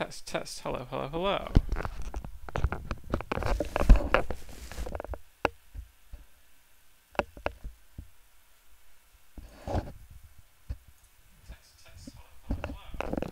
Test, test. Hello, hello, hello. Test, test. Hello, hello, hello.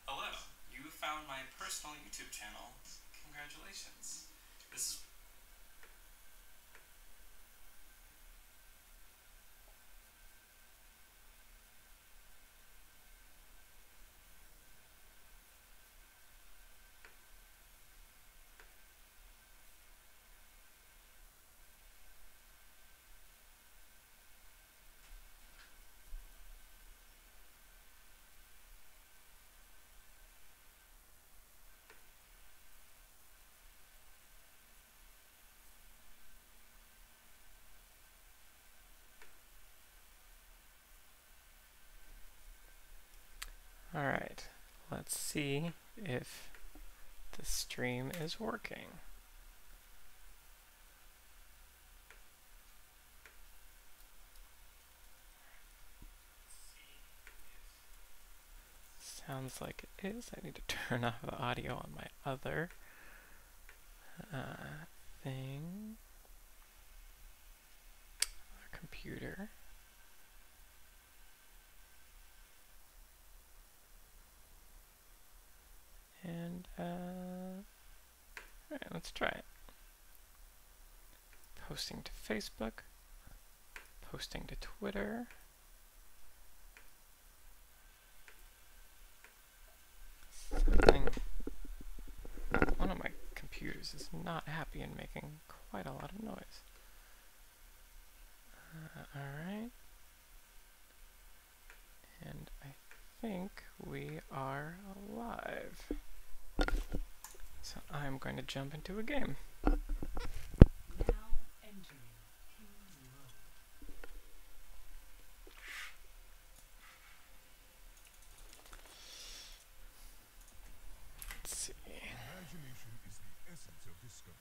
Hello, you found my personal YouTube channel. Congratulations. This is Alright, let's see if the stream is working. Sounds like it is. I need to turn off the audio on my other thing. Computer. And, alright, let's try it. Posting to Facebook. Posting to Twitter. One of my computers is not happy and making quite a lot of noise. Alright. And I think we are live. So I'm going to jump into a game. Now entering King's Road. Let's see. Imagination is the essence of discovery.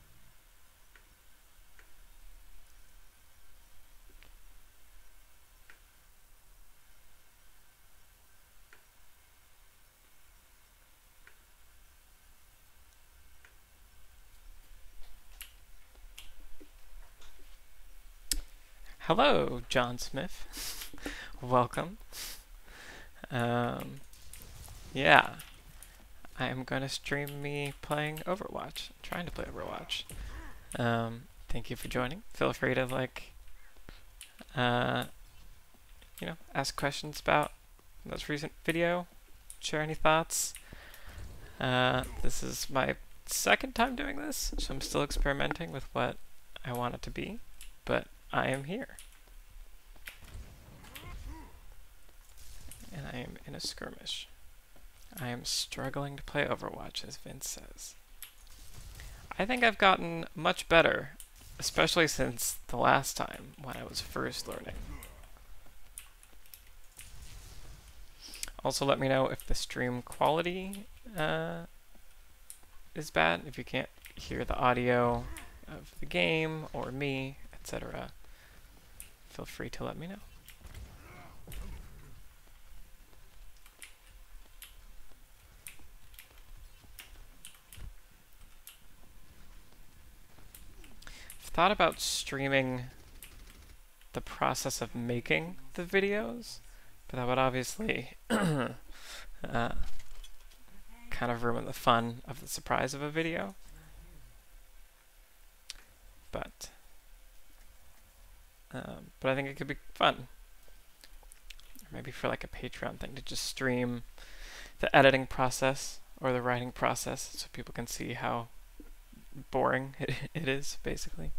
Hello, John Smith. Welcome. Yeah, I am going to stream me playing Overwatch. Trying to play Overwatch. Thank you for joining. Feel free to ask questions about this recent video. Share any thoughts. This is my second time doing this, so I'm still experimenting with what I want it to be, but I am here. And I am in a skirmish. I am struggling to play Overwatch, as Vince says. I think I've gotten much better, especially since the last time when I was first learning. Also, let me know if the stream quality is bad, if you can't hear the audio of the game or me, etc. Feel free to let me know. I've thought about streaming the process of making the videos, but that would obviously kind of ruin the fun of the surprise of a video. But I think it could be fun. Or maybe for like a Patreon thing to just stream the editing process or the writing process so people can see how boring it is, basically.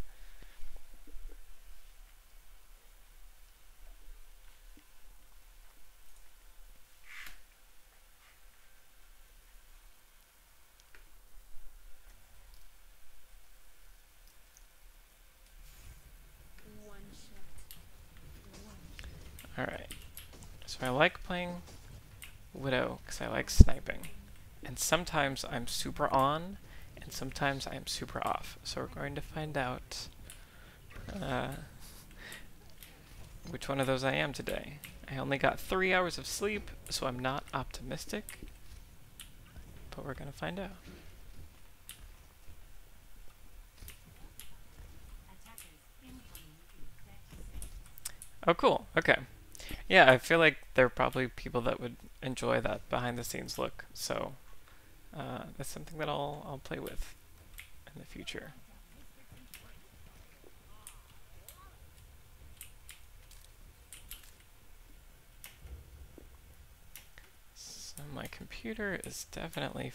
Alright, so I like playing Widow because I like sniping. And sometimes I'm super on, and sometimes I'm super off. So we're going to find out which one of those I am today. I only got 3 hours of sleep, so I'm not optimistic. But we're going to find out. Oh, cool. Okay. Yeah, I feel like there are probably people that would enjoy that behind-the-scenes look, so that's something that I'll play with in the future. So my computer is definitely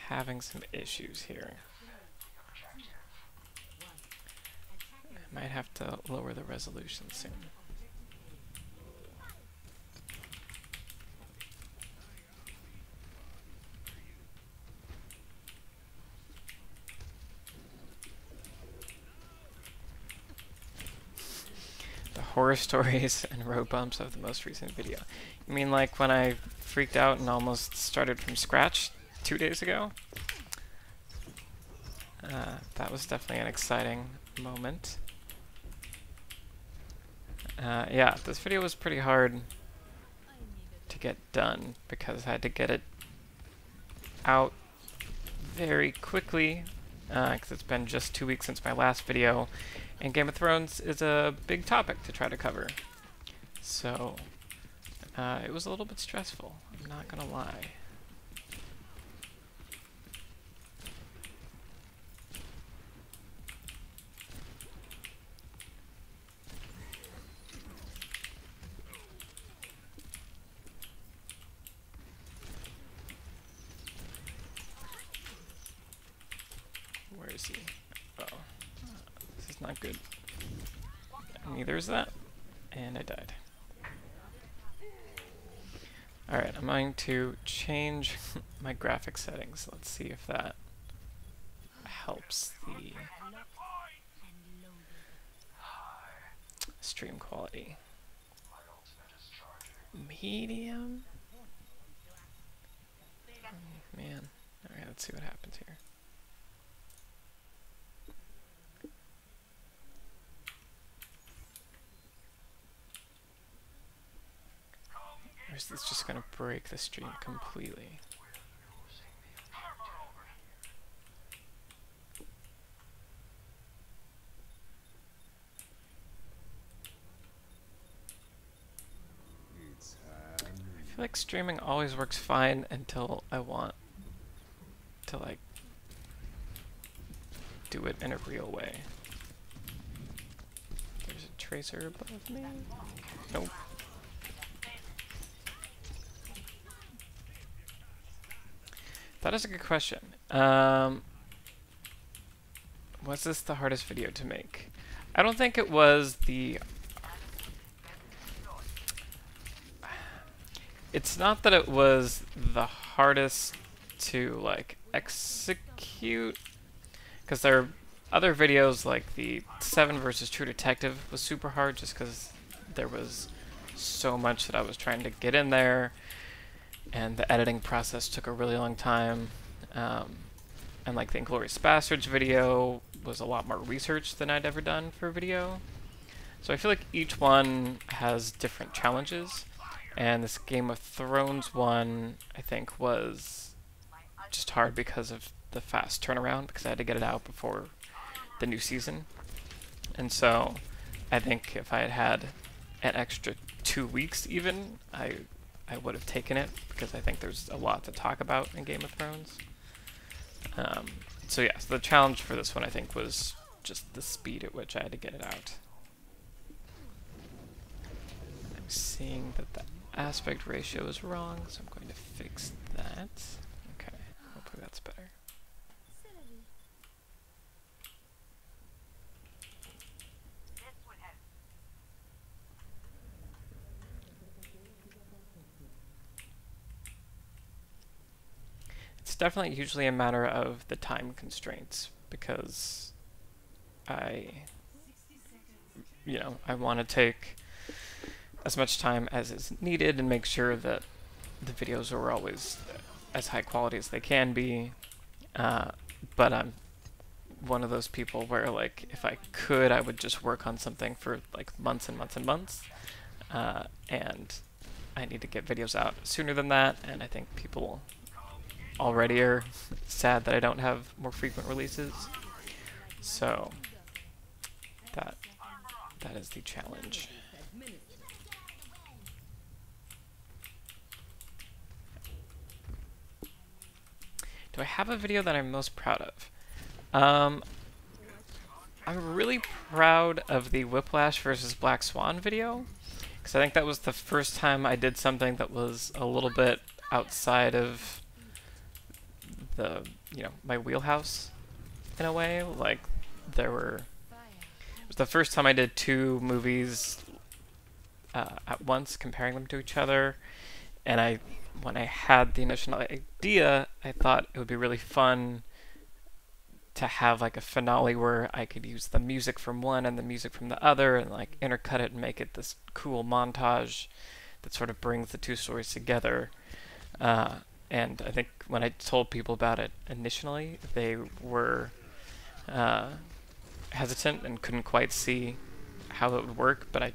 having some issues here. I might have to lower the resolution soon. Horror stories and road bumps of the most recent video. You mean like when I freaked out and almost started from scratch 2 days ago? That was definitely an exciting moment. Yeah, this video was pretty hard to get done because I had to get it out very quickly because it's been just 2 weeks since my last video, and Game of Thrones is a big topic to try to cover. So it was a little bit stressful, I'm not gonna lie. Where is he? Oh, this is not good. Neither is that. And I died. Alright, I'm going to change my graphic settings. Let's see if that helps the stream quality. Medium? Oh, man. Alright, let's see what happens here. Or is this just gonna break the stream completely? I feel like streaming always works fine until I want to like do it in a real way. There's a tracer above me? Nope. That is a good question. Was this the hardest video to make? I don't think it was the... It's not that it was the hardest to, like, execute, because there are other videos, like the 7 versus True Detective was super hard, just because there was so much that I was trying to get in there, and the editing process took a really long time. And like the Inglourious Bastards video was a lot more research than I'd ever done for a video. So I feel like each one has different challenges, and this Game of Thrones one, I think, was just hard because of the fast turnaround, because I had to get it out before the new season. And so I think if I had had an extra 2 weeks even, I would have taken it, because I think there's a lot to talk about in Game of Thrones. So yeah, so the challenge for this one, I think, was just the speed at which I had to get it out. I'm seeing that the aspect ratio is wrong, so I'm going to fix that. Okay, hopefully that's better. It's definitely usually a matter of the time constraints, because I want to take as much time as is needed and make sure that the videos are always as high quality as they can be. But I'm one of those people where, like, if I could, I would just work on something for like months and months and months. And I need to get videos out sooner than that, and I think people already are sad that I don't have more frequent releases. So that is the challenge. Do I have a video that I'm most proud of? I'm really proud of the Whiplash versus Black Swan video, because I think that was the first time I did something that was a little bit outside of the, my wheelhouse in a way. Like, it was the first time I did 2 movies at once, comparing them to each other, and when I had the initial idea, I thought it would be really fun to have like a finale where I could use the music from one and the music from the other, and like intercut it and make it this cool montage that sort of brings the 2 stories together. And I think when I told people about it initially, they were hesitant and couldn't quite see how it would work, but I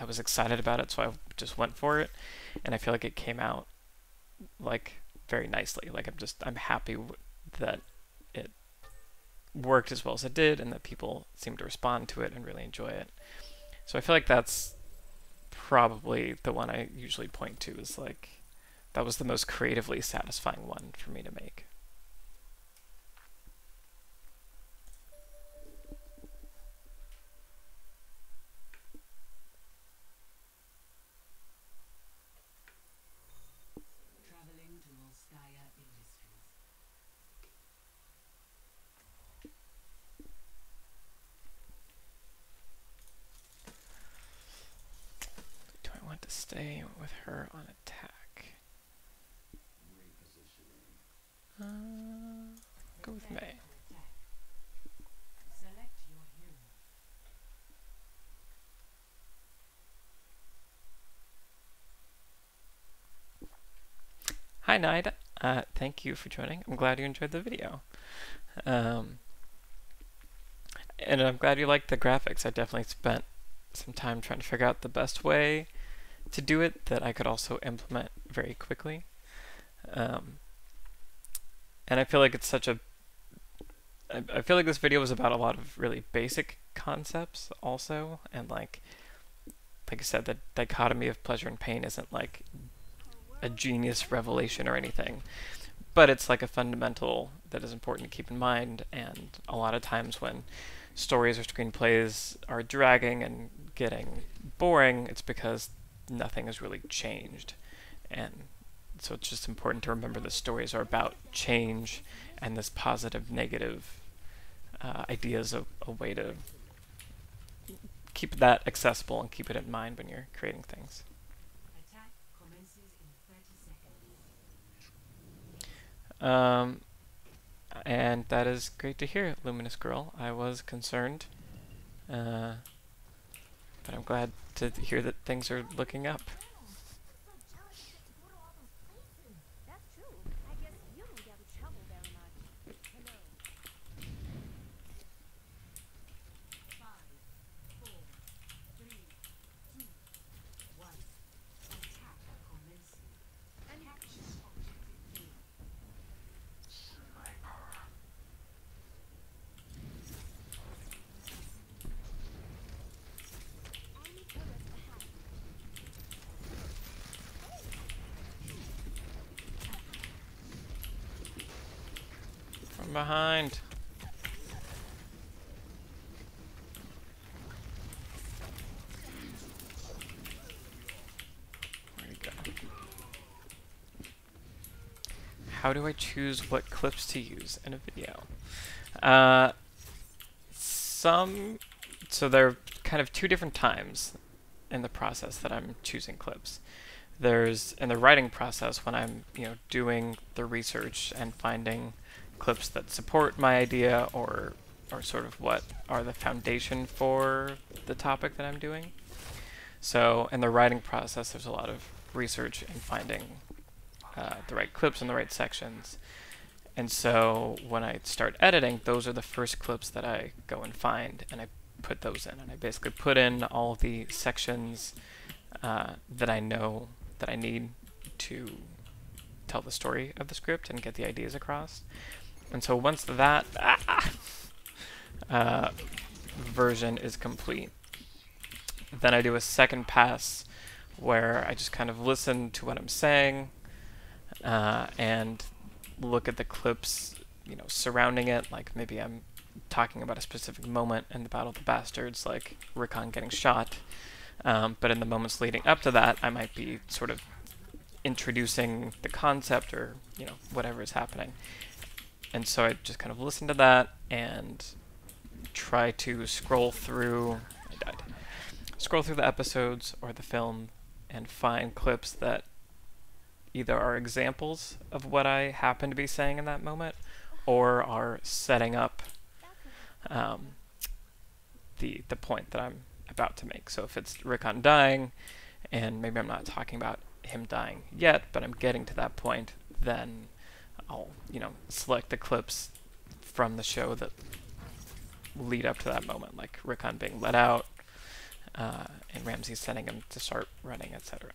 was excited about it, so I just went for it, and I feel like it came out like very nicely. Like, I'm happy that it worked as well as it did, and that people seem to respond to it and really enjoy it. So I feel like that's probably the one I usually point to as like, that was the most creatively satisfying one for me to make. Do I want to stay with her on attack? Go with May. Hi, Nida. Thank you for joining. I'm glad you enjoyed the video. And I'm glad you liked the graphics. I definitely spent some time trying to figure out the best way to do it that I could also implement very quickly. And I feel like it's I feel like this video was about a lot of really basic concepts also, and like I said, the dichotomy of pleasure and pain isn't like a genius revelation or anything, but it's like a fundamental that is important to keep in mind. And a lot of times when stories or screenplays are dragging and getting boring, it's because nothing has really changed, and So it's just important to remember the stories are about change and this positive, negative idea is a way to keep that accessible and keep it in mind when you're creating things. Attack commences in 30 seconds. And that is great to hear, Luminous Girl. I was concerned, but I'm glad to hear that things are looking up. That's true. I guess you don't get to travel very much. Hello. 5, 4, 3, 2, 1. Attack commencing. Capture objective A. Enemy turret ahead. From behind. Where'd he go? How do I choose what clips to use in a video? So there are kind of two different times in the process that I'm choosing clips. There's in the writing process when I'm, doing the research and finding clips that support my idea or sort of what are the foundation for the topic that I'm doing. So in the writing process, there's a lot of research and finding the right clips in the right sections. And so when I start editing, those are the first clips that I go and find, and I put those in. And I basically put in all the sections that I know that I need to tell the story of the script and get the ideas across. And so once that version is complete, then I do a second pass where I just kind of listen to what I'm saying and look at the clips, surrounding it. Like maybe I'm talking about a specific moment in the Battle of the Bastards, like Rickon getting shot. But in the moments leading up to that, I might be sort of introducing the concept or, whatever is happening. And so I just kind of listen to that and try to scroll through the episodes or the film and find clips that either are examples of what I happen to be saying in that moment or are setting up the point that I'm about to make. So if it's Rickon dying, and maybe I'm not talking about him dying yet, but I'm getting to that point, then I'll, select the clips from the show that lead up to that moment, like Rickon being let out, and Ramsey sending him to start running, etc.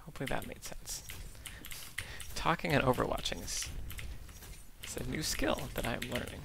Hopefully that made sense. Talking and overwatching is a new skill that I am learning.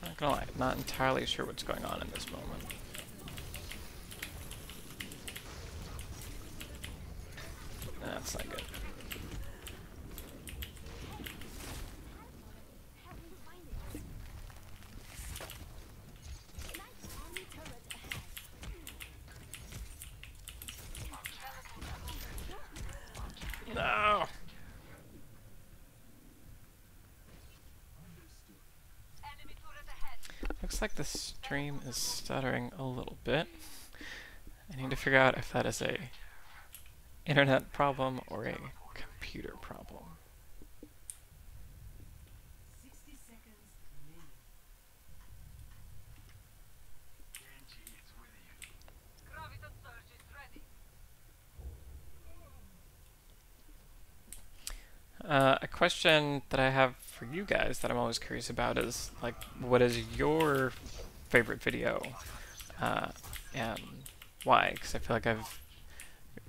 Not gonna lie, not entirely sure what's going on in this moment. That's not good. Enemy turret ahead. No! Looks like the stream is stuttering a little bit. I need to figure out if that is a internet problem or a computer problem. 60 seconds remaining. A question that I have for you guys that I'm always curious about is, like, what is your favorite video, and why? Because I feel like I've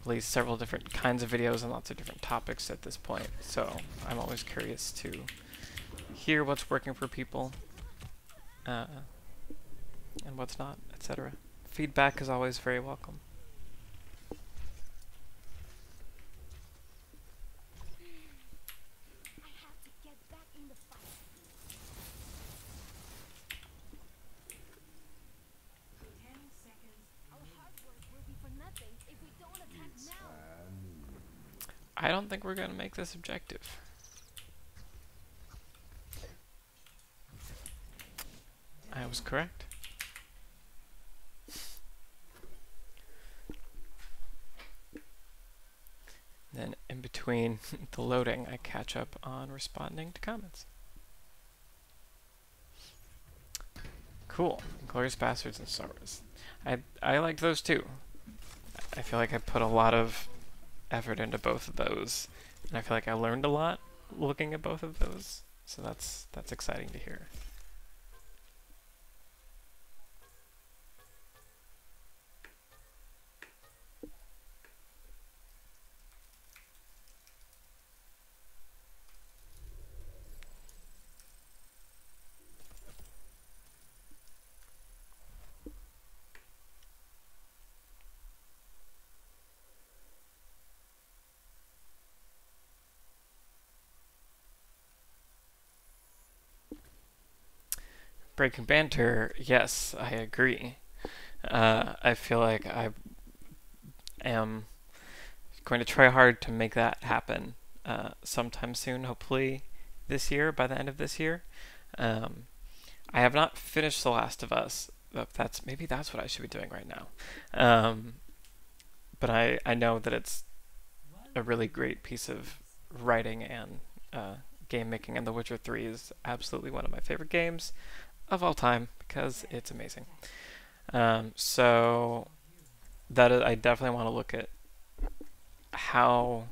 released several different kinds of videos and lots of different topics at this point, so I'm always curious to hear what's working for people, and what's not, etc. Feedback is always very welcome. I have to get back in the fight. 10 seconds. Our hard work will be for nothing if we don't attack now. I don't think we're going to make this objective. I was correct. Then in between the loading, I catch up on responding to comments. Cool. Glorious Bastards and Star Wars. I liked those too. I feel like I put a lot of effort into both of those, and I feel like I learned a lot looking at both of those. So that's exciting to hear. Breaking banter, yes, I agree. I feel like I am going to try hard to make that happen sometime soon, hopefully this year, by the end of this year. I have not finished The Last of Us, but maybe that's what I should be doing right now. But I know that it's a really great piece of writing and game making, and The Witcher 3 is absolutely one of my favorite games of all time because it's amazing. So I definitely want to look at how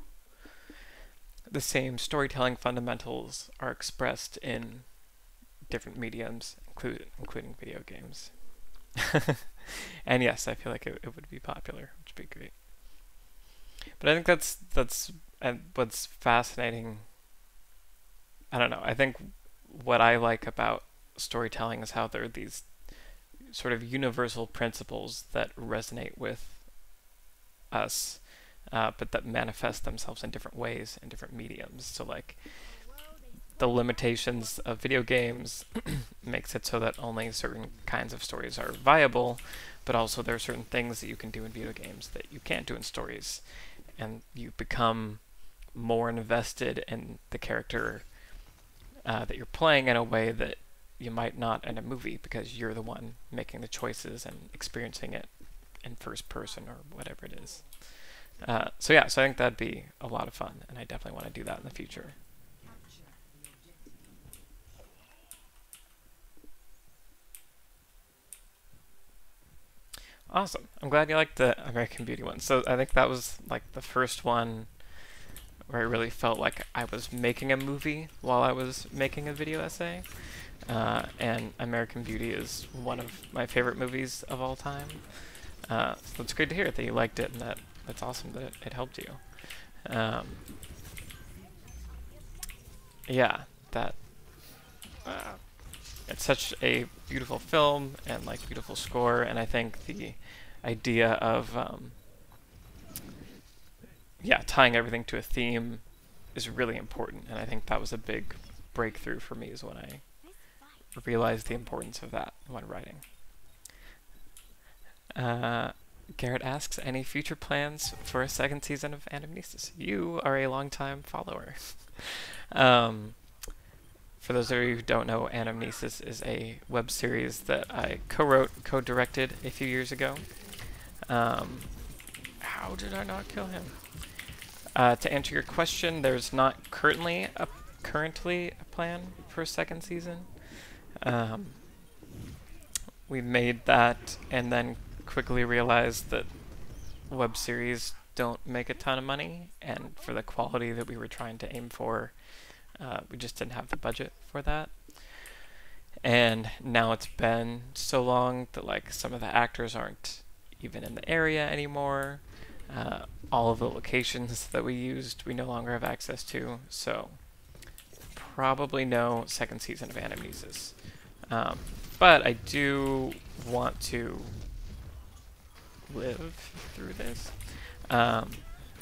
the same storytelling fundamentals are expressed in different mediums, including video games. And yes, I feel like it would be popular, which would be great. But I think that's what's fascinating. I don't know. I think what I like about storytelling is how there are these sort of universal principles that resonate with us, but that manifest themselves in different ways in different mediums. So like the limitations of video games makes it so that only certain kinds of stories are viable, but also there are certain things that you can do in video games that you can't do in stories, and you become more invested in the character that you're playing in a way that you might not in a movie, because you're the one making the choices and experiencing it in first person or whatever it is. So I think that'd be a lot of fun, and I definitely want to do that in the future. Awesome. I'm glad you liked the American Beauty one. So I think that was like the first one where I really felt like I was making a movie while I was making a video essay. And American Beauty is one of my favorite movies of all time. So it's great to hear that you liked it, and that's awesome that it helped you. Yeah, that it's such a beautiful film and like beautiful score, and I think the idea of tying everything to a theme is really important, and I think that was a big breakthrough for me, is when I realized the importance of that when writing. Garrett asks, any future plans for a second season of Anamnesis? You are a long-time follower. For those of you who don't know, Anamnesis is a web series that I co-wrote, co-directed a few years ago. How did I not kill him? To answer your question, there's not currently a plan for a second season. We made that and then quickly realized that web series don't make a ton of money, and for the quality that we were trying to aim for, We just didn't have the budget for that. And now it's been so long that like some of the actors aren't even in the area anymore. All of the locations that we used, we no longer have access to. So probably no second season of Animesis. But I do want to live through this.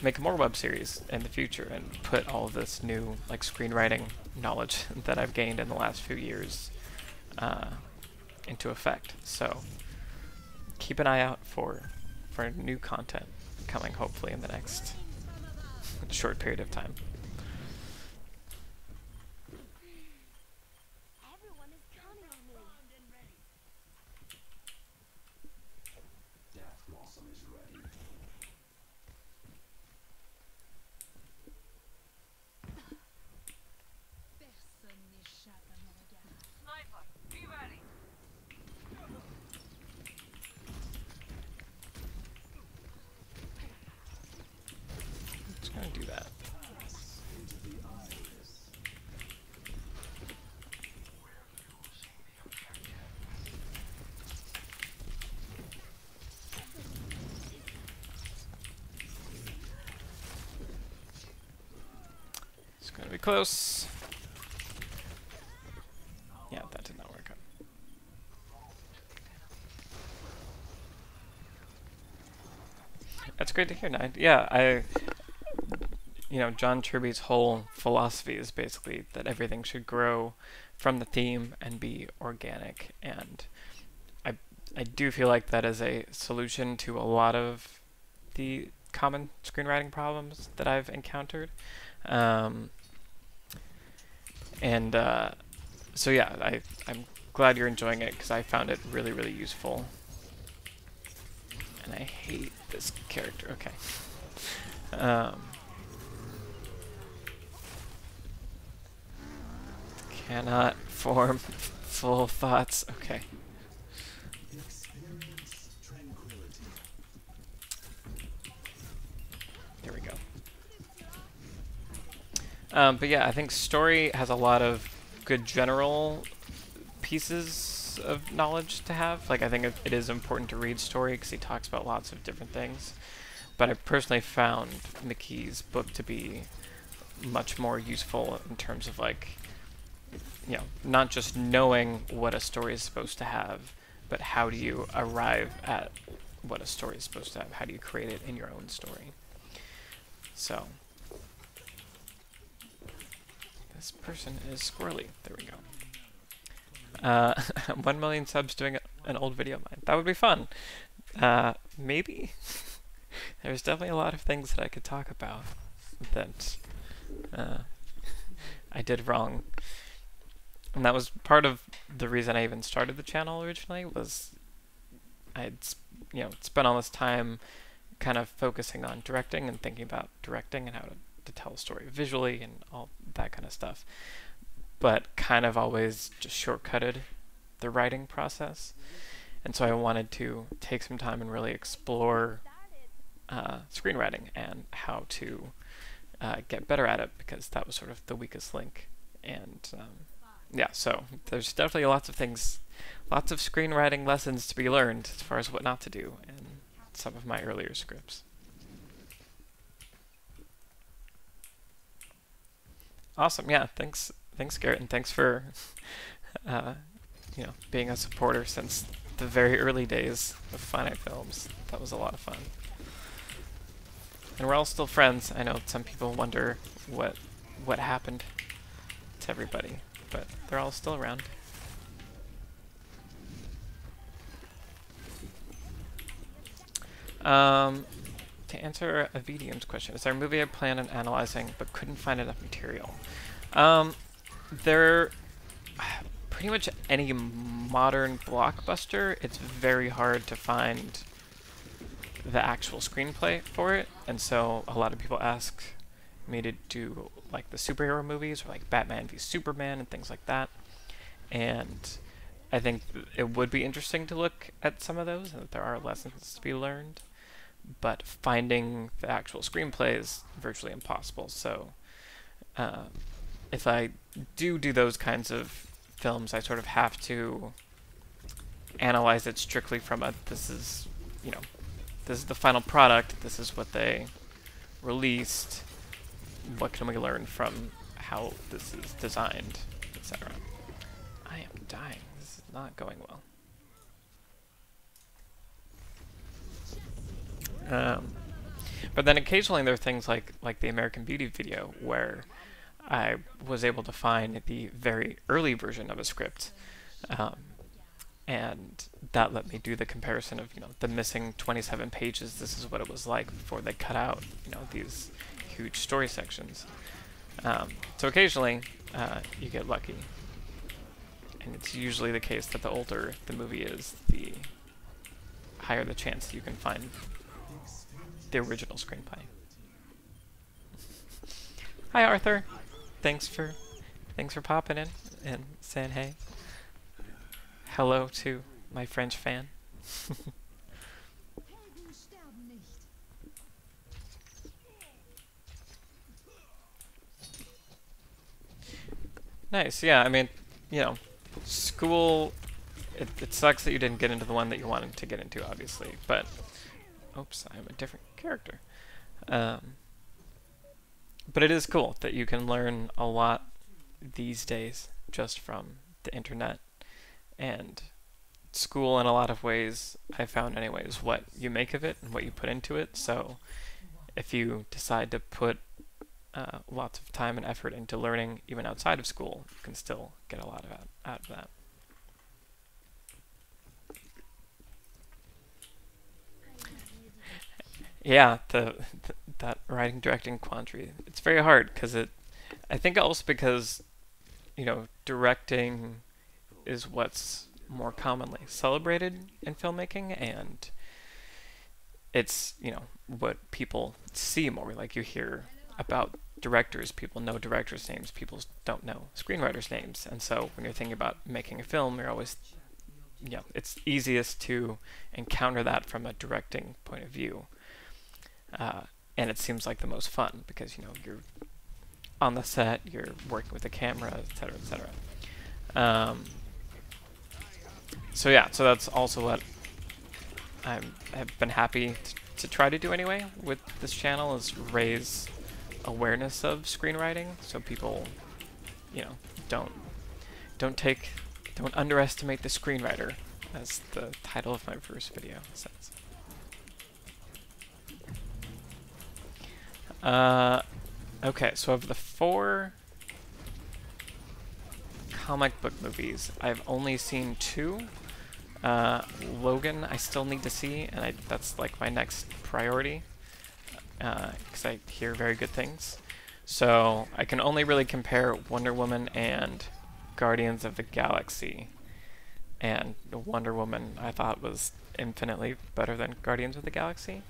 Make more web series in the future and put all of this new like screenwriting knowledge that I've gained in the last few years into effect. So keep an eye out for new content coming hopefully in the next short period of time. Everyone is counting on me. Personne n'échappe à mon regard. Sniper, be ready. Just gonna do that. It's gonna be close. Yeah, that did not work out. That's great to hear, Nine. Yeah, John Kirby's whole philosophy is basically that everything should grow from the theme and be organic, and I do feel like that is a solution to a lot of the common screenwriting problems that I've encountered. So yeah, I'm glad you're enjoying it because I found it really, really useful. And I hate this character. Okay. Cannot form full thoughts. Okay. There we go. But yeah, I think story has a lot of good general pieces of knowledge to have. Like, I think it is important to read story because he talks about lots of different things. But I personally found McKee's book to be much more useful in terms of like, not just knowing what a story is supposed to have, but how do you arrive at what a story is supposed to have? How do you create it in your own story? So, this person is squirrely. There we go. 1 million subs doing an old video of mine. That would be fun. Maybe. There's definitely a lot of things that I could talk about that I did wrong. And that was part of the reason I even started the channel originally, was I'd spent all this time kind of focusing on directing and thinking about directing and how to tell a story visually and all that kind of stuff, but kind of always just shortcutted the writing process. And so I wanted to take some time and really explore screenwriting and how to get better at it, because that was sort of the weakest link. And yeah, so there's definitely lots of things, lots of screenwriting lessons to be learned as far as what not to do in some of my earlier scripts. Awesome, yeah, thanks Garrett, and thanks for being a supporter since the very early days of Finite Films. That was a lot of fun. And we're all still friends. I know some people wonder what happened to everybody, but they're all still around. To answer a VDM's question, is there a movie I plan on analyzing but couldn't find enough material? There, pretty much any modern blockbuster, it's very hard to find the actual screenplay for it, and so a lot of people ask me to do like the superhero movies or like Batman v Superman and things like that, and I think it would be interesting to look at some of those and that there are lessons to be learned, but finding the actual screenplay is virtually impossible. So if I do those kinds of films, I sort of have to analyze it strictly from a, this is, you know, this is the final product, this is what they released, what can we learn from how this is designed, etc. I am dying. This is not going well. But then occasionally there are things like the American Beauty video where I was able to find the very early version of a script, and that let me do the comparison of, you know, the missing 27 pages. This is what it was like before they cut out, you know, these huge story sections. So occasionally you get lucky, and it's usually the case that the older the movie is, the higher the chance you can find the original screenplay. Hi Arthur, thanks for popping in and saying hey. Hello to my French fan. Nice, yeah, I mean, you know, school, it sucks that you didn't get into the one that you wanted to get into, obviously, but, oops, I'm a different character. But it is cool that you can learn a lot these days just from the internet, and school in a lot of ways, I found anyways, what you make of it and what you put into it. So if you decide to put lots of time and effort into learning even outside of school, you can still get a lot out of that. Yeah, that writing directing quandary. It's very hard because I think also because, you know, directing is what's more commonly celebrated in filmmaking, and it's, you know, what people see more. Like, you hear about directors, people know directors' names, people don't know screenwriters' names, and so when you're thinking about making a film, you're always, you know, it's easiest to encounter that from a directing point of view. And it seems like the most fun because, you know, you're on the set, you're working with the camera, etc., etc. So yeah, so that's also what I've been happy to try to do anyway with this channel, is raise awareness of screenwriting, so people, you know, don't underestimate the screenwriter, as the title of my first video says. Okay, so of the 4 comic book movies, I've only seen 2. Logan I still need to see, and that's like my next priority, because I hear very good things. So I can only really compare Wonder Woman and Guardians of the Galaxy, and Wonder Woman I thought was infinitely better than Guardians of the Galaxy.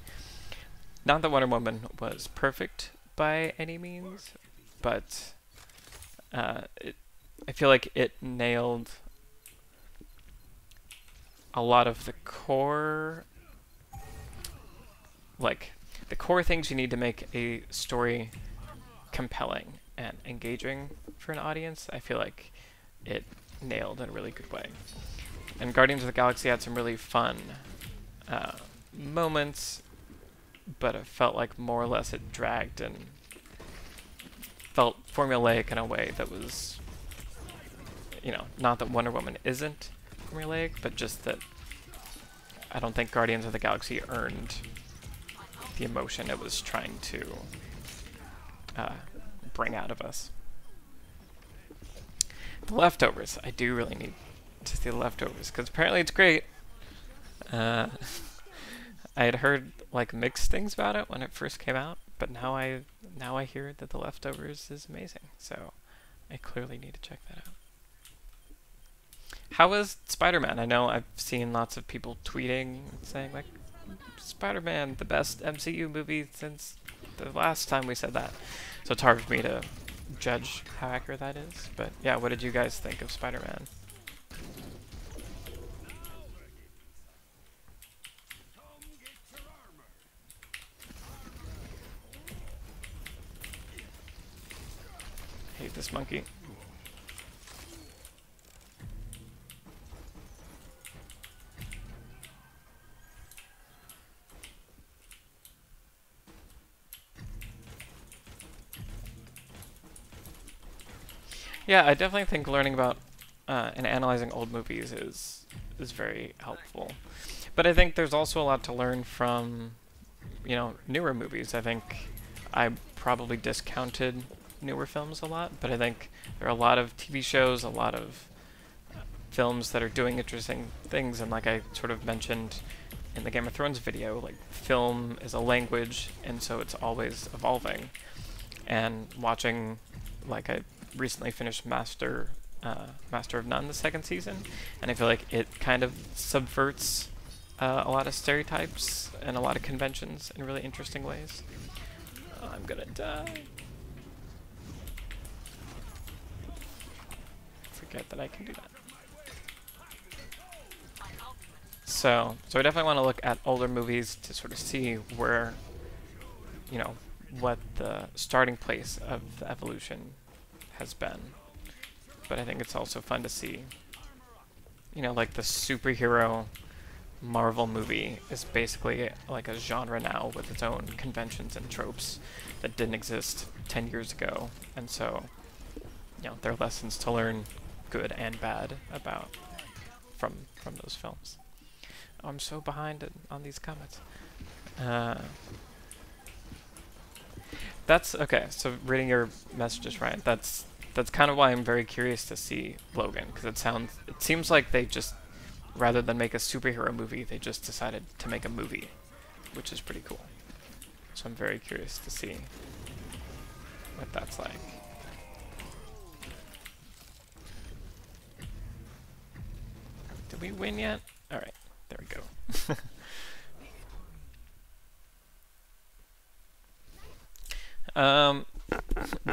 Not that Wonder Woman was perfect by any means, but I feel like it nailed a lot of the core, like, the core things you need to make a story compelling and engaging for an audience. I feel like it nailed in a really good way. And Guardians of the Galaxy had some really fun moments, but it felt like more or less it dragged and felt formulaic in a way that was, you know, not that Wonder Woman isn't formulaic, but just that I don't think Guardians of the Galaxy earned the emotion it was trying to bring out of us. The Leftovers. I do really need to see The Leftovers, because apparently it's great. I had heard like mixed things about it when it first came out, but now I hear that The Leftovers is amazing, so I clearly need to check that out. How was Spider-Man? I know I've seen lots of people tweeting saying like, Spider-Man, the best MCU movie since the last time we said that. So it's hard for me to judge how accurate that is. But yeah, what did you guys think of Spider-Man? Hey, this monkey. Yeah, I definitely think learning about and analyzing old movies is very helpful. But I think there's also a lot to learn from, you know, newer movies. I think I probably discounted newer films a lot, but I think there are a lot of TV shows, a lot of films that are doing interesting things, and like I sort of mentioned in the Game of Thrones video, like film is a language, and so it's always evolving. And watching, like I recently finished Master of None, the second season, and I feel like it kind of subverts a lot of stereotypes and a lot of conventions in really interesting ways. I'm gonna die. Forget that I can do that. So I definitely want to look at older movies to sort of see where, you know, what the starting place of the evolution has been. But I think it's also fun to see, you know, like the superhero Marvel movie is basically like a genre now with its own conventions and tropes that didn't exist 10 years ago. And so, you know, there are lessons to learn, good and bad, about from those films. Oh, I'm so behind on these comments. That's okay. So reading your messages, Ryan. That's kind of why I'm very curious to see Logan, because it seems like they just, rather than make a superhero movie, they just decided to make a movie, which is pretty cool. So I'm very curious to see what that's like. Did we win yet? All right, there we go.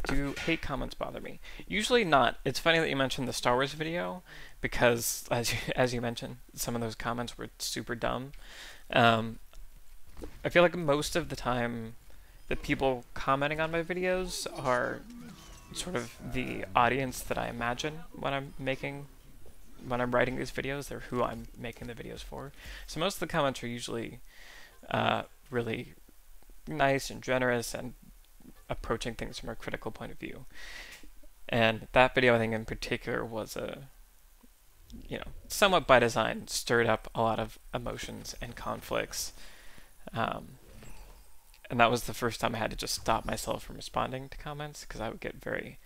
Do hate comments bother me? Usually not. It's funny that you mentioned the Star Wars video, because as you mentioned, some of those comments were super dumb. I feel like most of the time, the people commenting on my videos are sort of the audience that I imagine when I'm writing these videos. They're who I'm making the videos for. So most of the comments are usually really nice and generous and approaching things from a critical point of view. And that video, I think in particular, was somewhat by design, stirred up a lot of emotions and conflicts. And that was the first time I had to just stop myself from responding to comments, because I would get very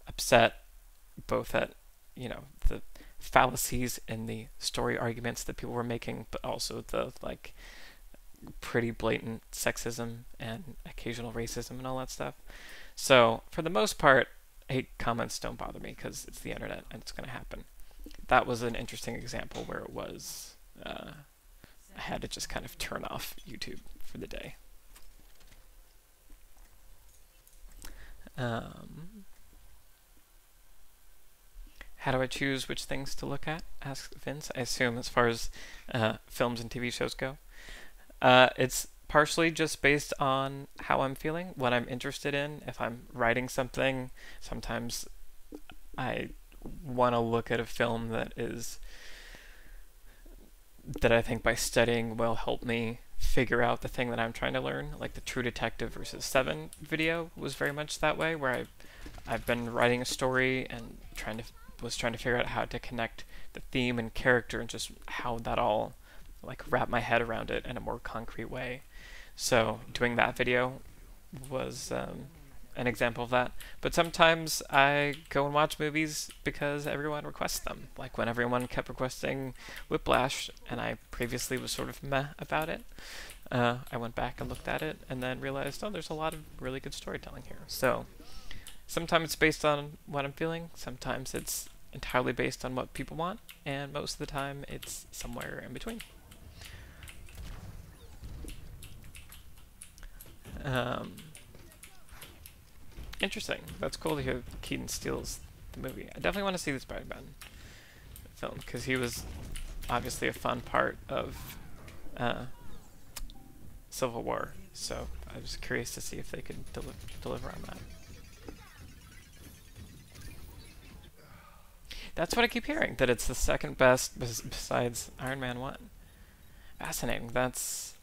upset, both at, the fallacies in the story arguments that people were making, but also the, pretty blatant sexism and occasional racism and all that stuff. So, for the most part, hate comments don't bother me, because it's the internet and it's going to happen. That was an interesting example where it was, I had to just kind of turn off YouTube for the day. How do I choose which things to look at? Asks Vince. I assume as far as films and TV shows go. It's partially just based on how I'm feeling, what I'm interested in. If I'm writing something, sometimes I want to look at a film that I think by studying will help me figure out the thing that I'm trying to learn. Like the True Detective versus Seven video was very much that way, where I've been writing a story and was trying to figure out how to connect the theme and character and just how that all wrap my head around it in a more concrete way. So doing that video was an example of that. But sometimes I go and watch movies because everyone requests them. Like when everyone kept requesting Whiplash, and I previously was sort of meh about it. I went back and looked at it and then realized, oh, there's a lot of really good storytelling here. So sometimes it's based on what I'm feeling, sometimes it's entirely based on what people want, and most of the time it's somewhere in between. Interesting. That's cool to hear Keaton steals the movie. I definitely want to see the Spider-Man film, because he was obviously a fun part of Civil War, so I was curious to see if they could deliver on that. That's what I keep hearing, that it's the second best besides Iron Man 1. Fascinating. That's...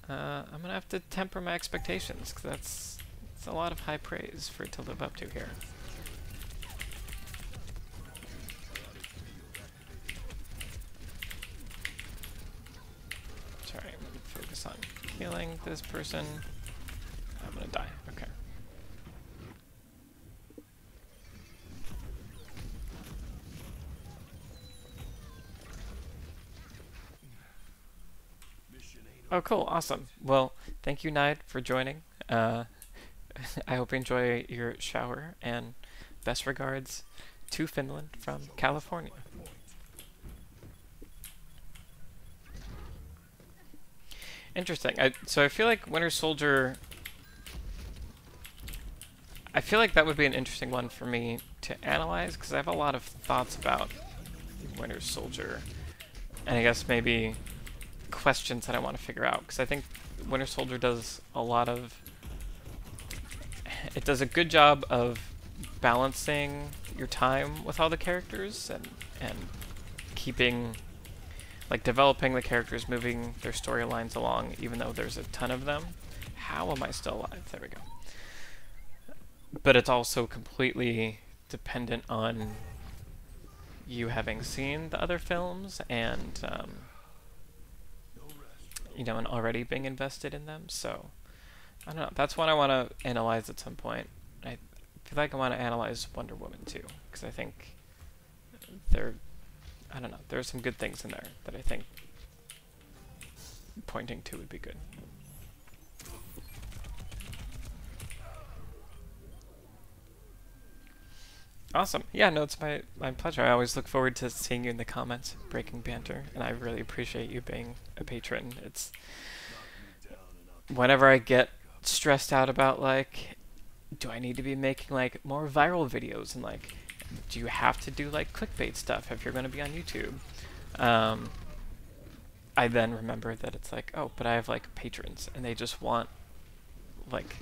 I'm gonna have to temper my expectations, because that's a lot of high praise for it to live up to here. Sorry, I'm gonna focus on healing this person. I'm gonna die. Okay. Oh, cool. Awesome. Well, thank you, Nide, for joining. I hope you enjoy your shower, and best regards to Finland from California. Interesting. So I feel like Winter Soldier... I feel like that would be an interesting one for me to analyze, because I have a lot of thoughts about Winter Soldier. And I guess maybe questions that I want to figure out, because I think Winter Soldier does a lot of... It does a good job of balancing your time with all the characters and keeping... like developing the characters, moving their storylines along, even though there's a ton of them. How am I still alive? There we go. But it's also completely dependent on you having seen the other films and, you know, and already being invested in them. So, I don't know. That's one I want to analyze at some point. I feel like I want to analyze Wonder Woman too, because I think I don't know, there's some good things in there that I think pointing to would be good. Awesome. Yeah, no, it's my pleasure. I always look forward to seeing you in the comments, breaking banter, and I really appreciate you being a patron. It's whenever I get stressed out about, like, do I need to be making like more viral videos, and like, do you have to do like clickbait stuff if you're going to be on YouTube? I then remember that it's like, oh, but I have like patrons, and they just want, like,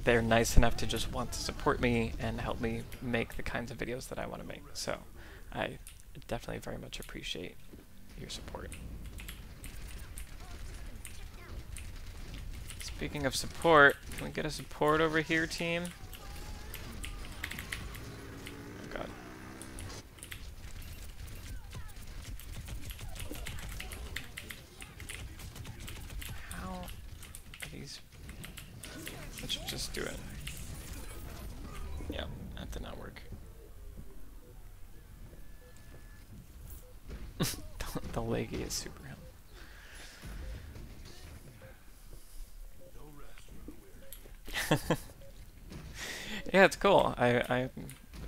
they're nice enough to just want to support me and help me make the kinds of videos that I want to make. So I definitely very much appreciate your support. Speaking of support, can we get a support over here, team? Oh god. How are these? Let's just do it. Yeah, that did not work. The leggy is super helpful. Yeah, it's cool. I'm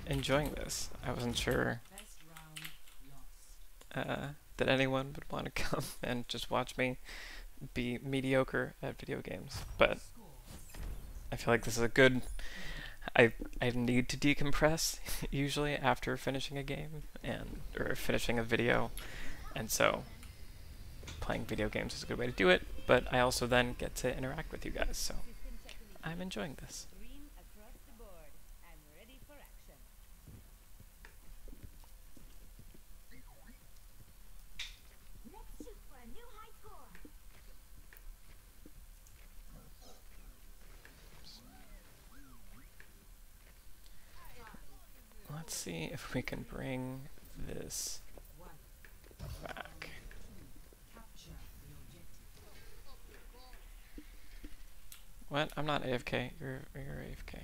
enjoying this. I wasn't sure that anyone would want to come and just watch me be mediocre at video games, but I feel like this is a good... I need to decompress usually after finishing a game or finishing a video, and so playing video games is a good way to do it, but I also then get to interact with you guys, so I'm enjoying this. Green across the board. I'm ready for action. Let's shoot for a new high score. Let's see if we can bring this back. What? I'm not AFK. You're AFK.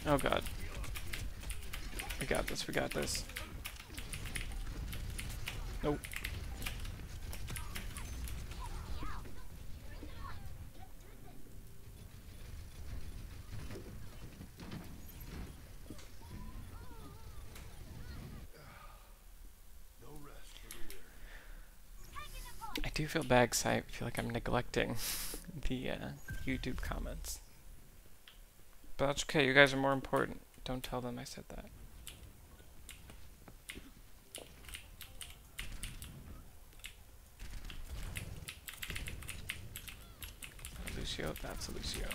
Oh god. We got this, we got this. Nope. I do feel bad because I feel like I'm neglecting the YouTube comments. But that's okay, you guys are more important. Don't tell them I said that. Lucio. That's a Lucio.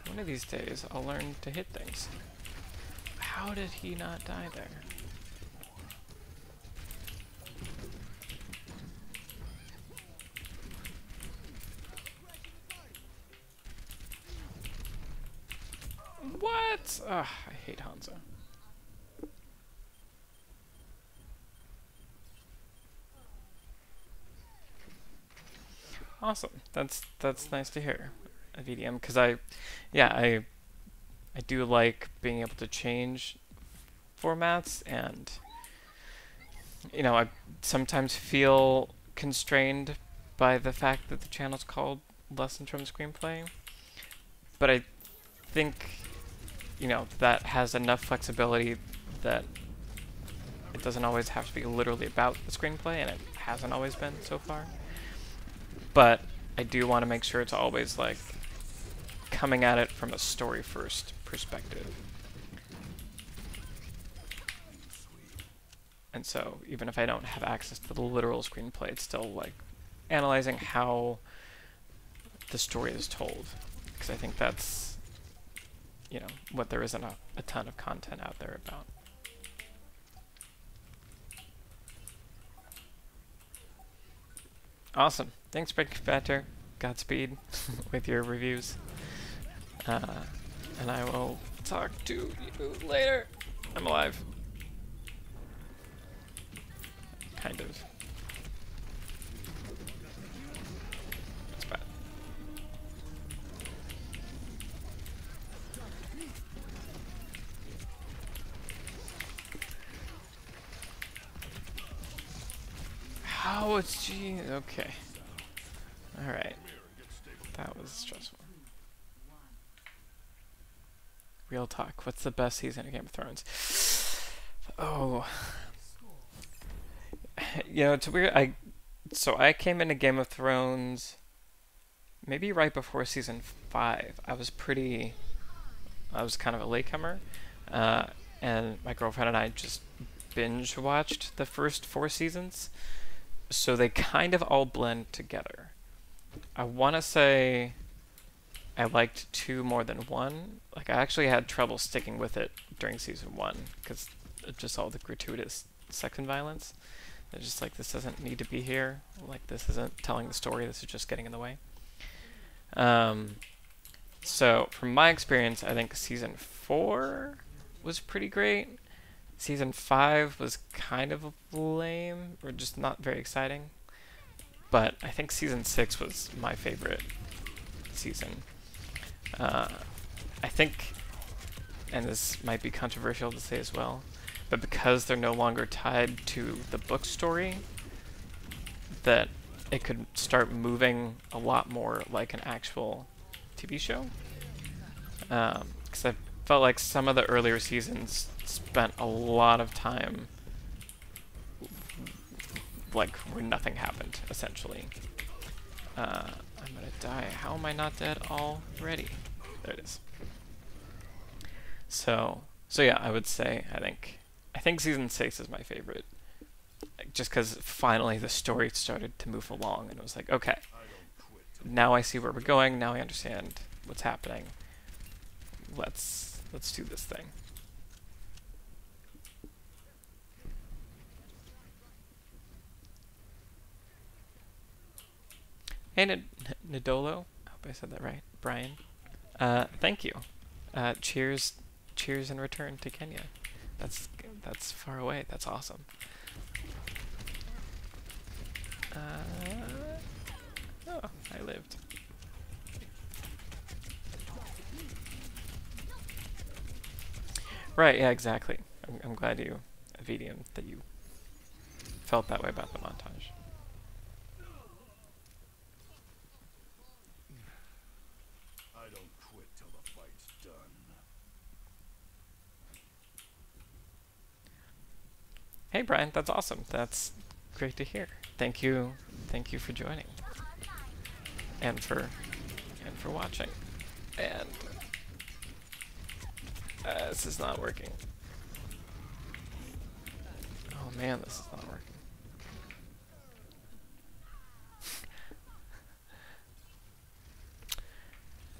One of these days, I'll learn to hit things. How did he not die there? What? Ugh, I hate Hanzo. Awesome. That's nice to hear, VDM, because I do like being able to change formats, and you know, I sometimes feel constrained by the fact that the channel's called Lessons from Screenplay, but I think, you know, that has enough flexibility that it doesn't always have to be literally about the screenplay, and it hasn't always been so far. But I do want to make sure it's always like coming at it from a story first perspective. And so even if I don't have access to the literal screenplay, it's still like analyzing how the story is told, because I think that's, you know, what there isn't a ton of content out there about. Awesome. Thanks, Break Better. Godspeed with your reviews. And I will talk to you later. I'm alive. Kind of. It's bad. How is she? Okay. Alright. That was stressful. Real talk. What's the best season of Game of Thrones? Oh. You know, it's weird. So I came into Game of Thrones maybe right before season 5. I was kind of a latecomer. And my girlfriend and I just binge watched the first 4 seasons. So they kind of all blend together. I want to say I liked 2 more than 1. Like, I actually had trouble sticking with it during season 1 because of just all the gratuitous sex and violence. It's just like, this doesn't need to be here. Like, this isn't telling the story. This is just getting in the way. So, from my experience, I think season 4 was pretty great. Season 5 was kind of lame, or just not very exciting. But I think season 6 was my favorite season. I think, and this might be controversial to say as well, but because they're no longer tied to the book story, that it could start moving a lot more like an actual TV show. Because I felt like some of the earlier seasons spent a lot of time like where nothing happened, essentially. I'm gonna die. How am I not dead already? There it is. So yeah, I would say I think season 6 is my favorite, just because finally the story started to move along, and it was like, okay, now I see where we're going. Now I understand what's happening. Let's do this thing. Hey, Nidolo. I hope I said that right. Brian. Thank you. Cheers in return to Kenya. That's far away. That's awesome. Oh, I lived. Right, yeah, exactly. I'm glad you, VDM, that you felt that way about the montage. I don't quit till the fight's done. Hey, Brian, that's awesome. That's great to hear. Thank you for joining, and for watching. And this is not working. man, this is not working.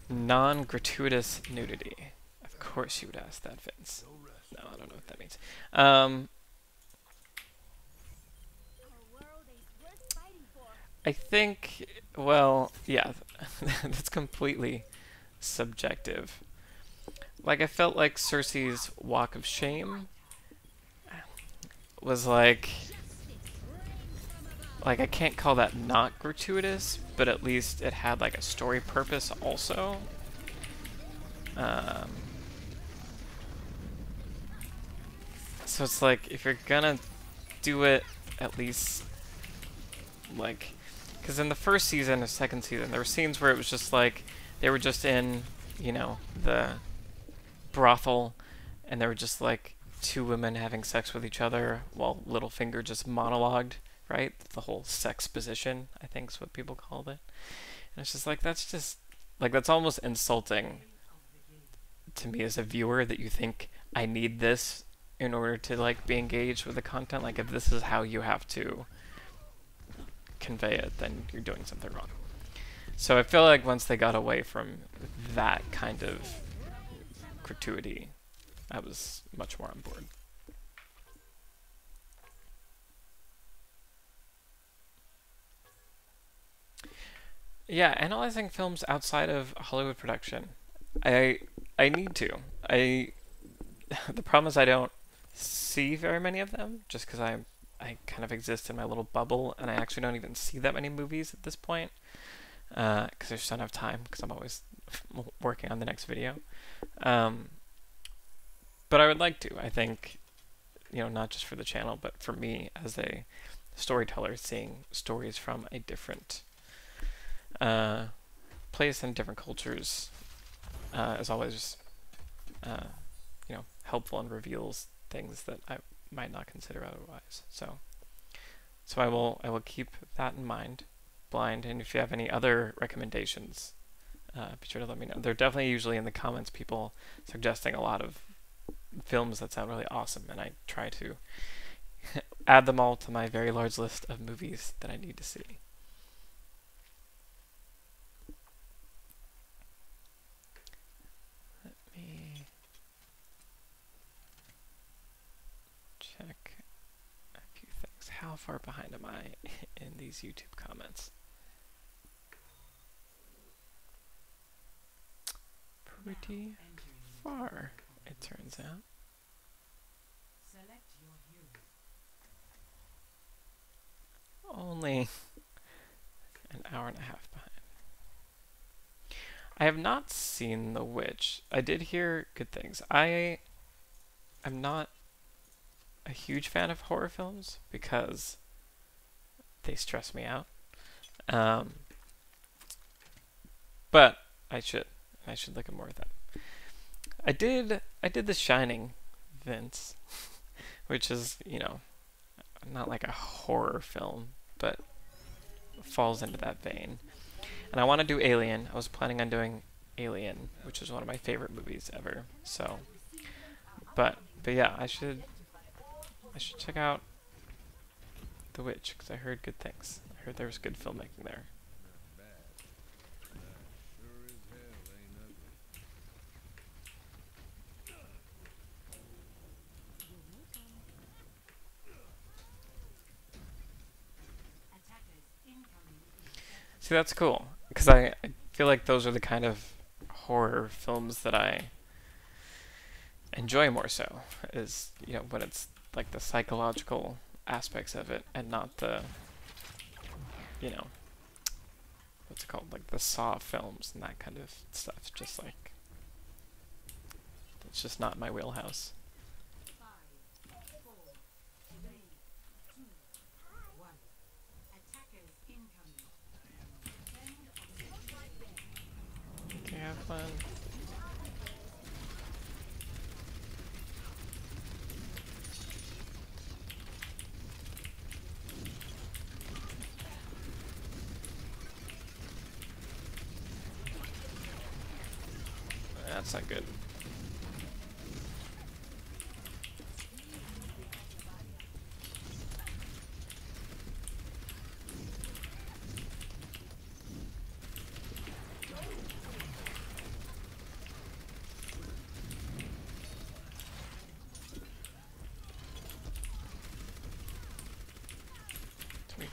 Non-gratuitous nudity. Of course you would ask that, Vince. No, I don't know what that means. Our world is worth fighting for. I think, well, yeah, that's completely subjective. Like, I felt like Cersei's walk of shame was like I can't call that not gratuitous, but at least it had like a story purpose also. So it's like, if you're gonna do it, at least, like, because in the first season or second season, there were scenes where it was just like, they were just in, you know, the brothel, and there were just like two women having sex with each other while Littlefinger just monologued, right? The whole sex position, I think is what people called it. And it's just like, that's just, like, that's almost insulting to me as a viewer, that you think I need this in order to like be engaged with the content. Like, if this is how you have to convey it, then you're doing something wrong. So I feel like once they got away from that kind of gratuity, I was much more on board. Yeah, analyzing films outside of Hollywood production. I need to. The problem is I don't see very many of them, just because I kind of exist in my little bubble, and I actually don't even see that many movies at this point, because I just don't have time, because I'm always working on the next video. But I would like to. I think, you know, not just for the channel, but for me as a storyteller, seeing stories from a different place and different cultures is always, you know, helpful, and reveals things that I might not consider otherwise. So I will keep that in mind, Blind. And if you have any other recommendations, be sure to let me know. They're definitely usually in the comments, people suggesting a lot of films that sound really awesome, and I try to add them all to my very large list of movies that I need to see. Let me check a few things. How far behind am I in these YouTube comments? Pretty far, it turns out. Only an hour and a half behind. I have not seen The Witch. I did hear good things. I'm not a huge fan of horror films because they stress me out. But I should look at more of them. I did The Shining, Vince, which is, you know, not like a horror film, but falls into that vein. And I want to do Alien. I was planning on doing Alien, which is one of my favorite movies ever. So, but yeah, I should check out The Witch, because I heard good things. I heard there was good filmmaking there. See, that's cool, because I feel like those are the kind of horror films that I enjoy more so, is, you know, when it's like the psychological aspects of it, and not the, you know, what's it called, like the Saw films and that kind of stuff. Just like, it's just not my wheelhouse. Okay, have fun. That's not good.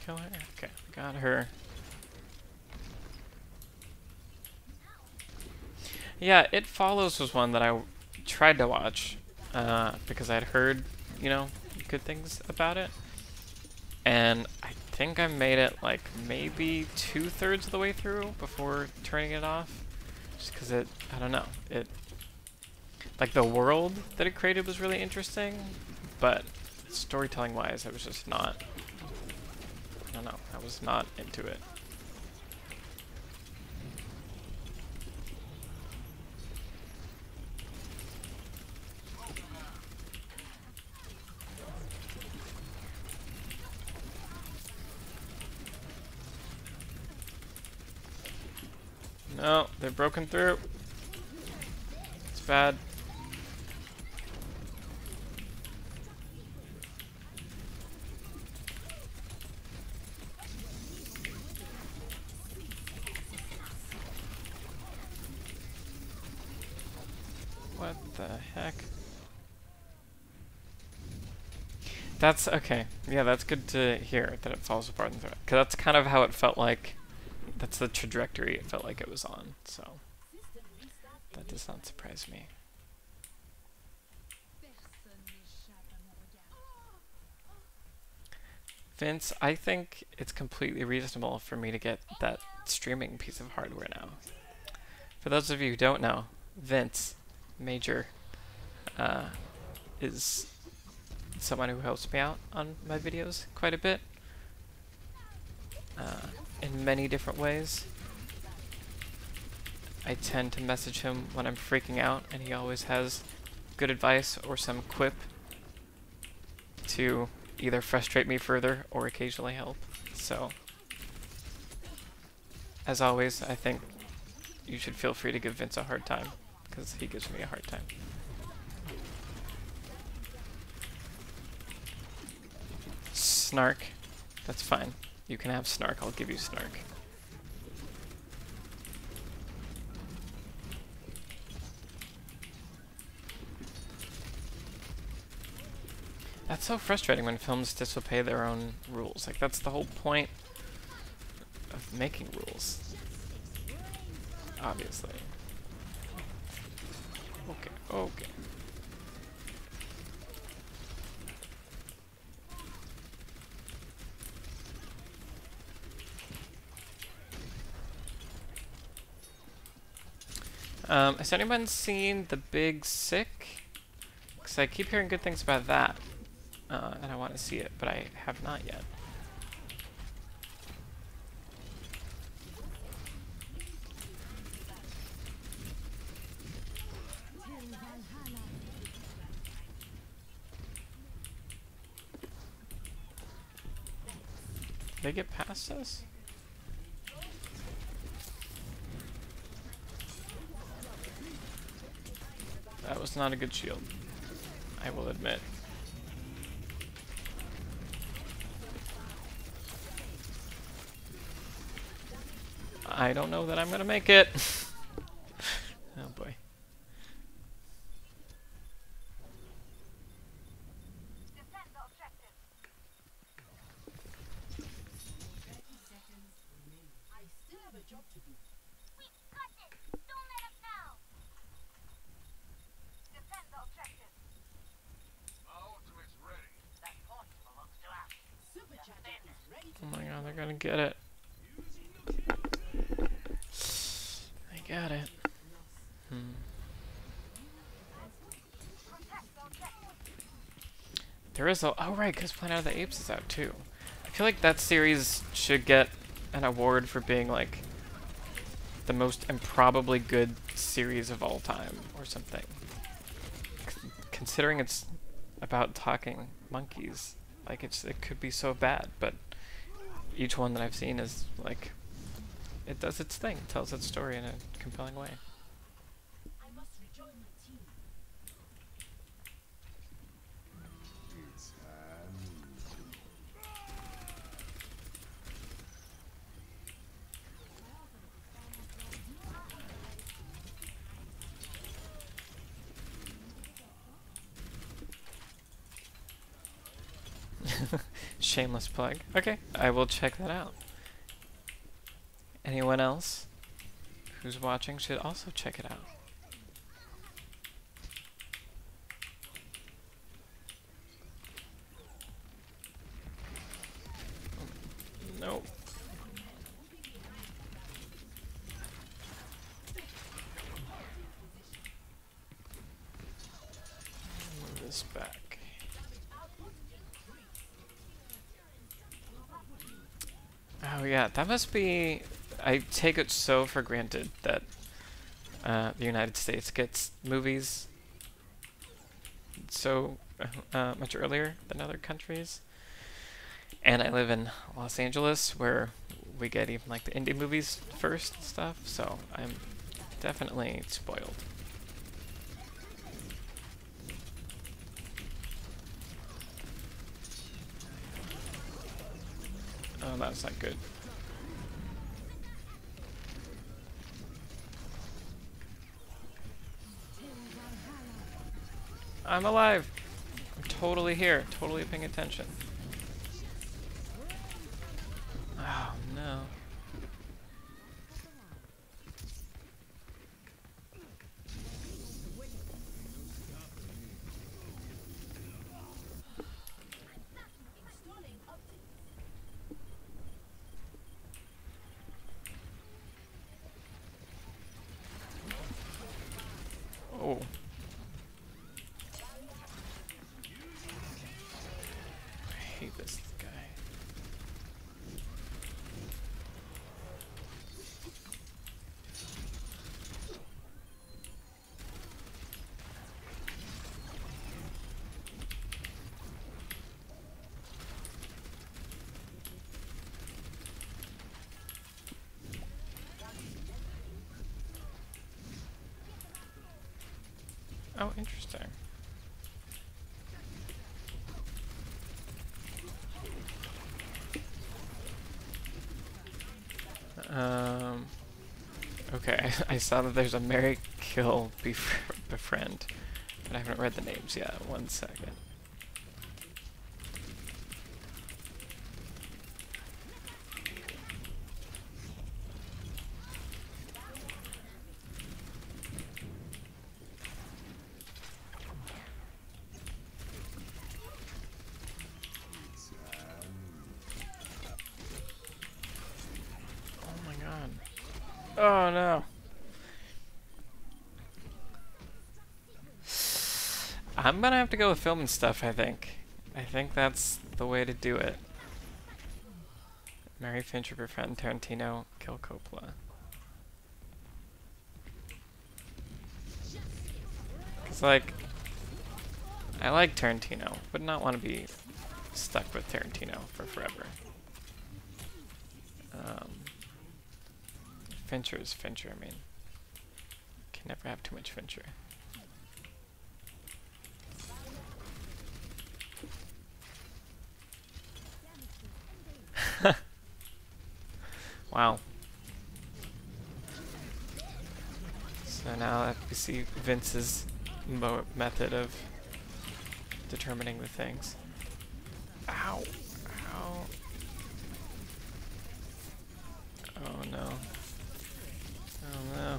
kill her? Okay, got her. Yeah, It Follows was one that I tried to watch because I'd heard, you know, good things about it. And I think I made it like maybe 2/3 of the way through before turning it off. Just because I don't know, like the world that it created was really interesting, but storytelling wise, I was just not, I don't know, I was not into it. No, they're broken through. It's bad. What the heck? That's okay. Yeah, that's good to hear that it falls apart in the threat. Because that's kind of how it felt like. That's the trajectory it felt like it was on. So that does not surprise me. Vince, I think it's completely reasonable for me to get that streaming piece of hardware now. For those of you who don't know, Vince Major is someone who helps me out on my videos quite a bit in many different ways. I tend to message him when I'm freaking out, and he always has good advice or some quip to either frustrate me further or occasionally help. So, as always, I think you should feel free to give Vince a hard time, because he gives me a hard time. Snark. That's fine. You can have Snark. I'll give you Snark. That's so frustrating when films disobey their own rules. Like, that's the whole point of making rules. Obviously. Okay, okay. Has anyone seen The Big Sick? Because I keep hearing good things about that. And I want to see it, but I have not yet. Did they get past us? That was not a good shield, I will admit. I don't know that I'm gonna make it. Oh boy. Defend the objective. I still have a job to do. We got this. Don't let up now. Defend the objective. My ultimate's ready. That point belongs to us. Supercharger is ready to Oh my god, they're gonna get it. I got it. Protect the objective. There is a... Oh right, because Planet of the Apes is out too. I feel like that series should get an award for being like the most improbably good series of all time or something. Considering it's about talking monkeys, like it could be so bad, but each one that I've seen is like, it does its thing, it tells its story in a compelling way. I must rejoin my team. It's hand. Shameless plug. Okay, I will check that out. Anyone else who's watching should also check it out. Nope. Move this back. Oh yeah, that must be... I take it so for granted that the United States gets movies so much earlier than other countries. And I live in Los Angeles, where we get even like the indie movies first and stuff, so I'm definitely spoiled. Oh, that's not good. I'm alive! I'm totally here, totally paying attention. Oh no. Installing optics. Oh. I hate this guy. Oh, interesting. Okay, I saw that there's a marry, kill, befriend, but I haven't read the names yet. 1 second. Oh my god. Oh no. I'm gonna have to go with film and stuff, I think. I think that's the way to do it. Marry, Fincher, befriend, Tarantino, kill Coppola. Cause like, I like Tarantino, would not want to be stuck with Tarantino for forever. Fincher is Fincher, I mean. Can never have too much Fincher. Wow. So now we see Vince's method of determining the things. Ow! Ow! Oh no. Oh no.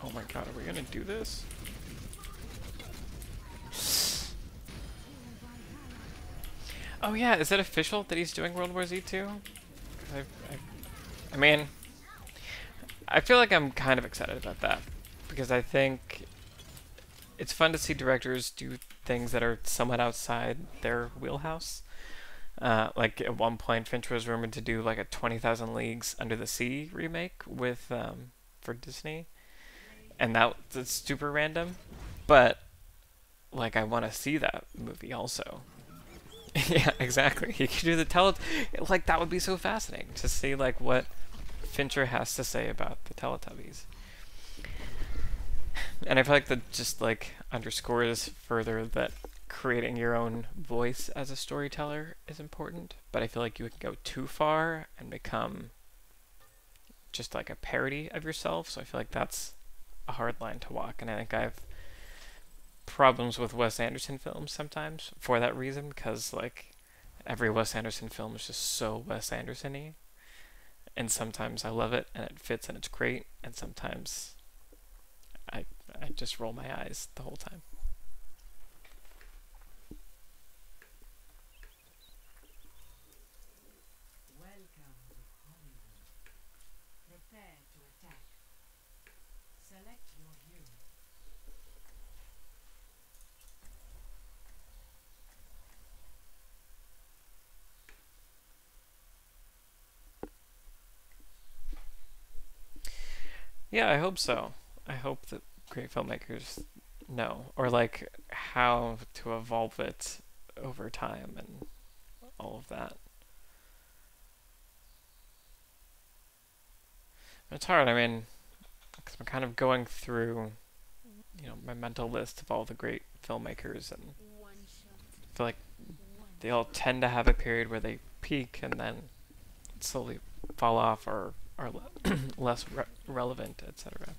Oh my god, are we gonna do this? Oh yeah, is it official that he's doing World War Z 2? I mean, I feel like I'm kind of excited about that, because I think it's fun to see directors do things that are somewhat outside their wheelhouse. Like at one point, Fincher was rumored to do like a 20,000 Leagues Under the Sea remake with for Disney, and that's super random, but like I want to see that movie also. Yeah, exactly. He could do the like that would be so fascinating to see like what Fincher has to say about the Teletubbies. And I feel like that just like underscores further that creating your own voice as a storyteller is important, but I feel like you can go too far and become just like a parody of yourself, so I feel like that's a hard line to walk, and I think I have problems with Wes Anderson films sometimes for that reason, because like every Wes Anderson film is just so Wes Anderson-y, and sometimes I love it and it fits and it's great, and sometimes I I just roll my eyes the whole time. Welcome to Hollywood. Prepare to attack. Select your hero. Yeah, I hope so. I hope that great filmmakers know, or like how to evolve it over time and all of that. It's hard. I mean, 'cause I'm kind of going through, my mental list of all the great filmmakers, and One shot. I feel like One. they all tend to have a period where they peak and then slowly fall off or are less relevant, etc.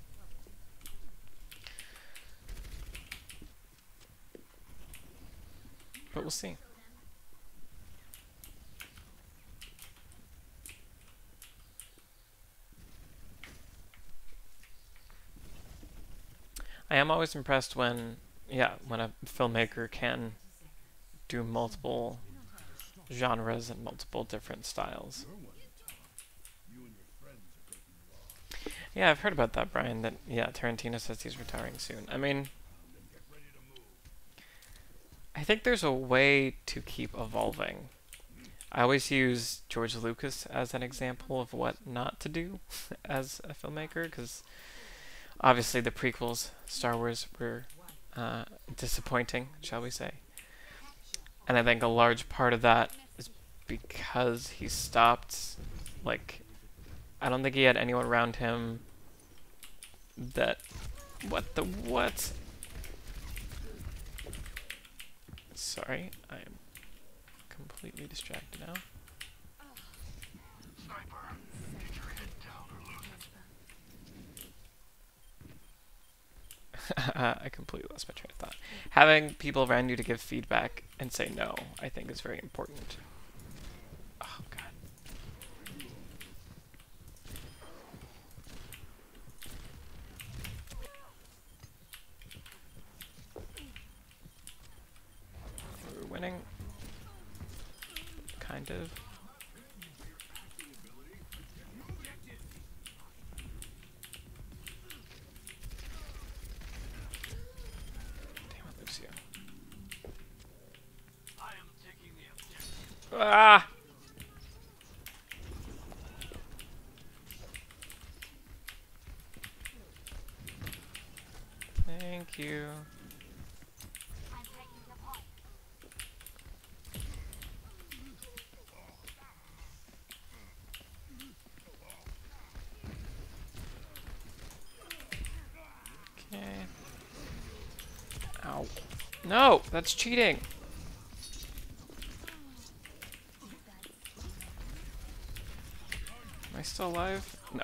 But we'll see. I am always impressed when, yeah, when a filmmaker can do multiple genres and multiple different styles. You're one in town. You and your friends are taking long. Yeah, I've heard about that, Brian, that, yeah, Tarantino says he's retiring soon. I mean, Then get ready to move. I think there's a way to keep evolving. I always use George Lucas as an example of what not to do as a filmmaker, because obviously the prequels, Star Wars, were disappointing, shall we say. And I think a large part of that is because he stopped, like, I don't think he had anyone around him that, what? Sorry, I am completely distracted now. Sniper, get your head down or lose it. I completely lost my train of thought. Having people around you to give feedback and say no, I think is very important. Oh, God. We're winning. Kind of. Damn it, Lucio. I am taking the objective. Ah! Thank you. I'm taking the point. Okay. Ow. No, that's cheating. Am I still alive? No.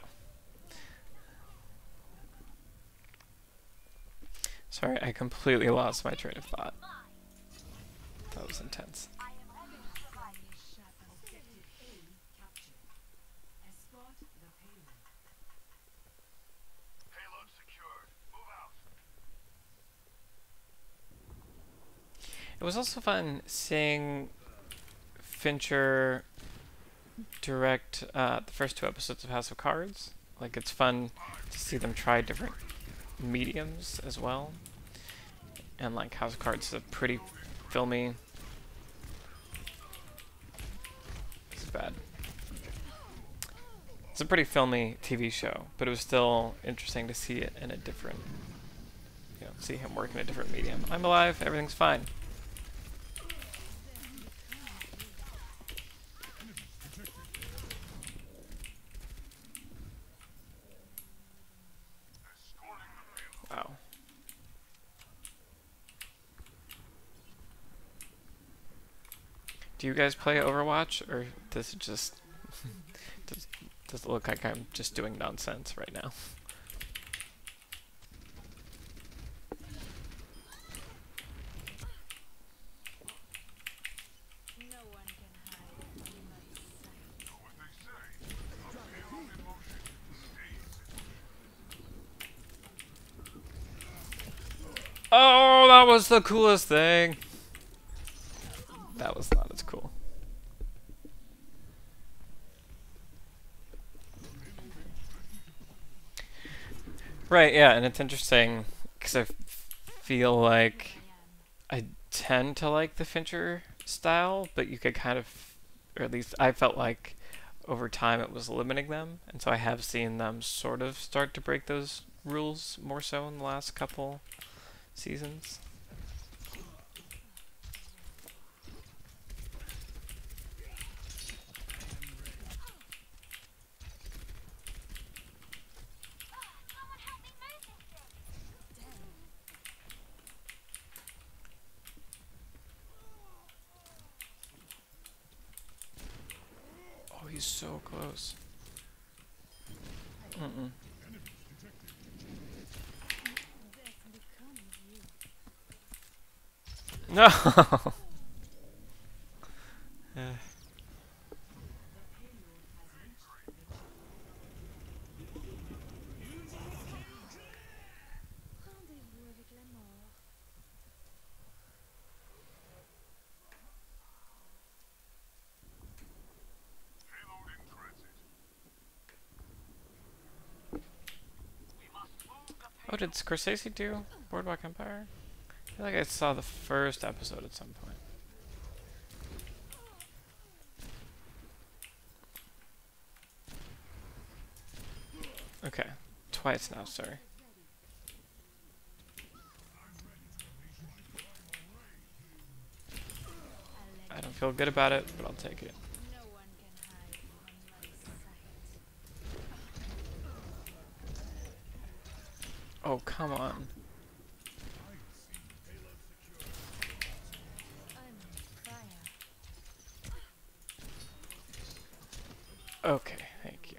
Sorry, I completely lost my train of thought. That was intense. I am ready to survive. Objective A captured. Escort the payload. Payload secured. Move out. It was also fun seeing Fincher direct the first two episodes of House of Cards. Like, it's fun to see them try different mediums as well. And like House of Cards is a pretty filmy. This is bad. It's a pretty filmy TV show, but it was still interesting to see it in a different, see him work in a different medium. I'm alive, everything's fine. Wow. Do you guys play Overwatch, or does it just does it look like I'm just doing nonsense right now? Oh, that was the coolest thing. That was not as cool. Right, yeah, and it's interesting because I feel like I tend to like the Fincher style, but you could kind of, or at least I felt like over time it was limiting them, and so I have seen them sort of start to break those rules more so in the last couple seasons. Someone help me move this thing! Oh, he's so close. Mm-mm. No! Eh. Rendez-vous avec la mort. Payload in transit. Oh, did Scorsese do Boardwalk Empire? I feel like I saw the first episode at some point. Okay. Twice now, sorry. I don't feel good about it, but I'll take it. No one can hide from my sight. Oh, come on. I'm on fire. Okay, thank you.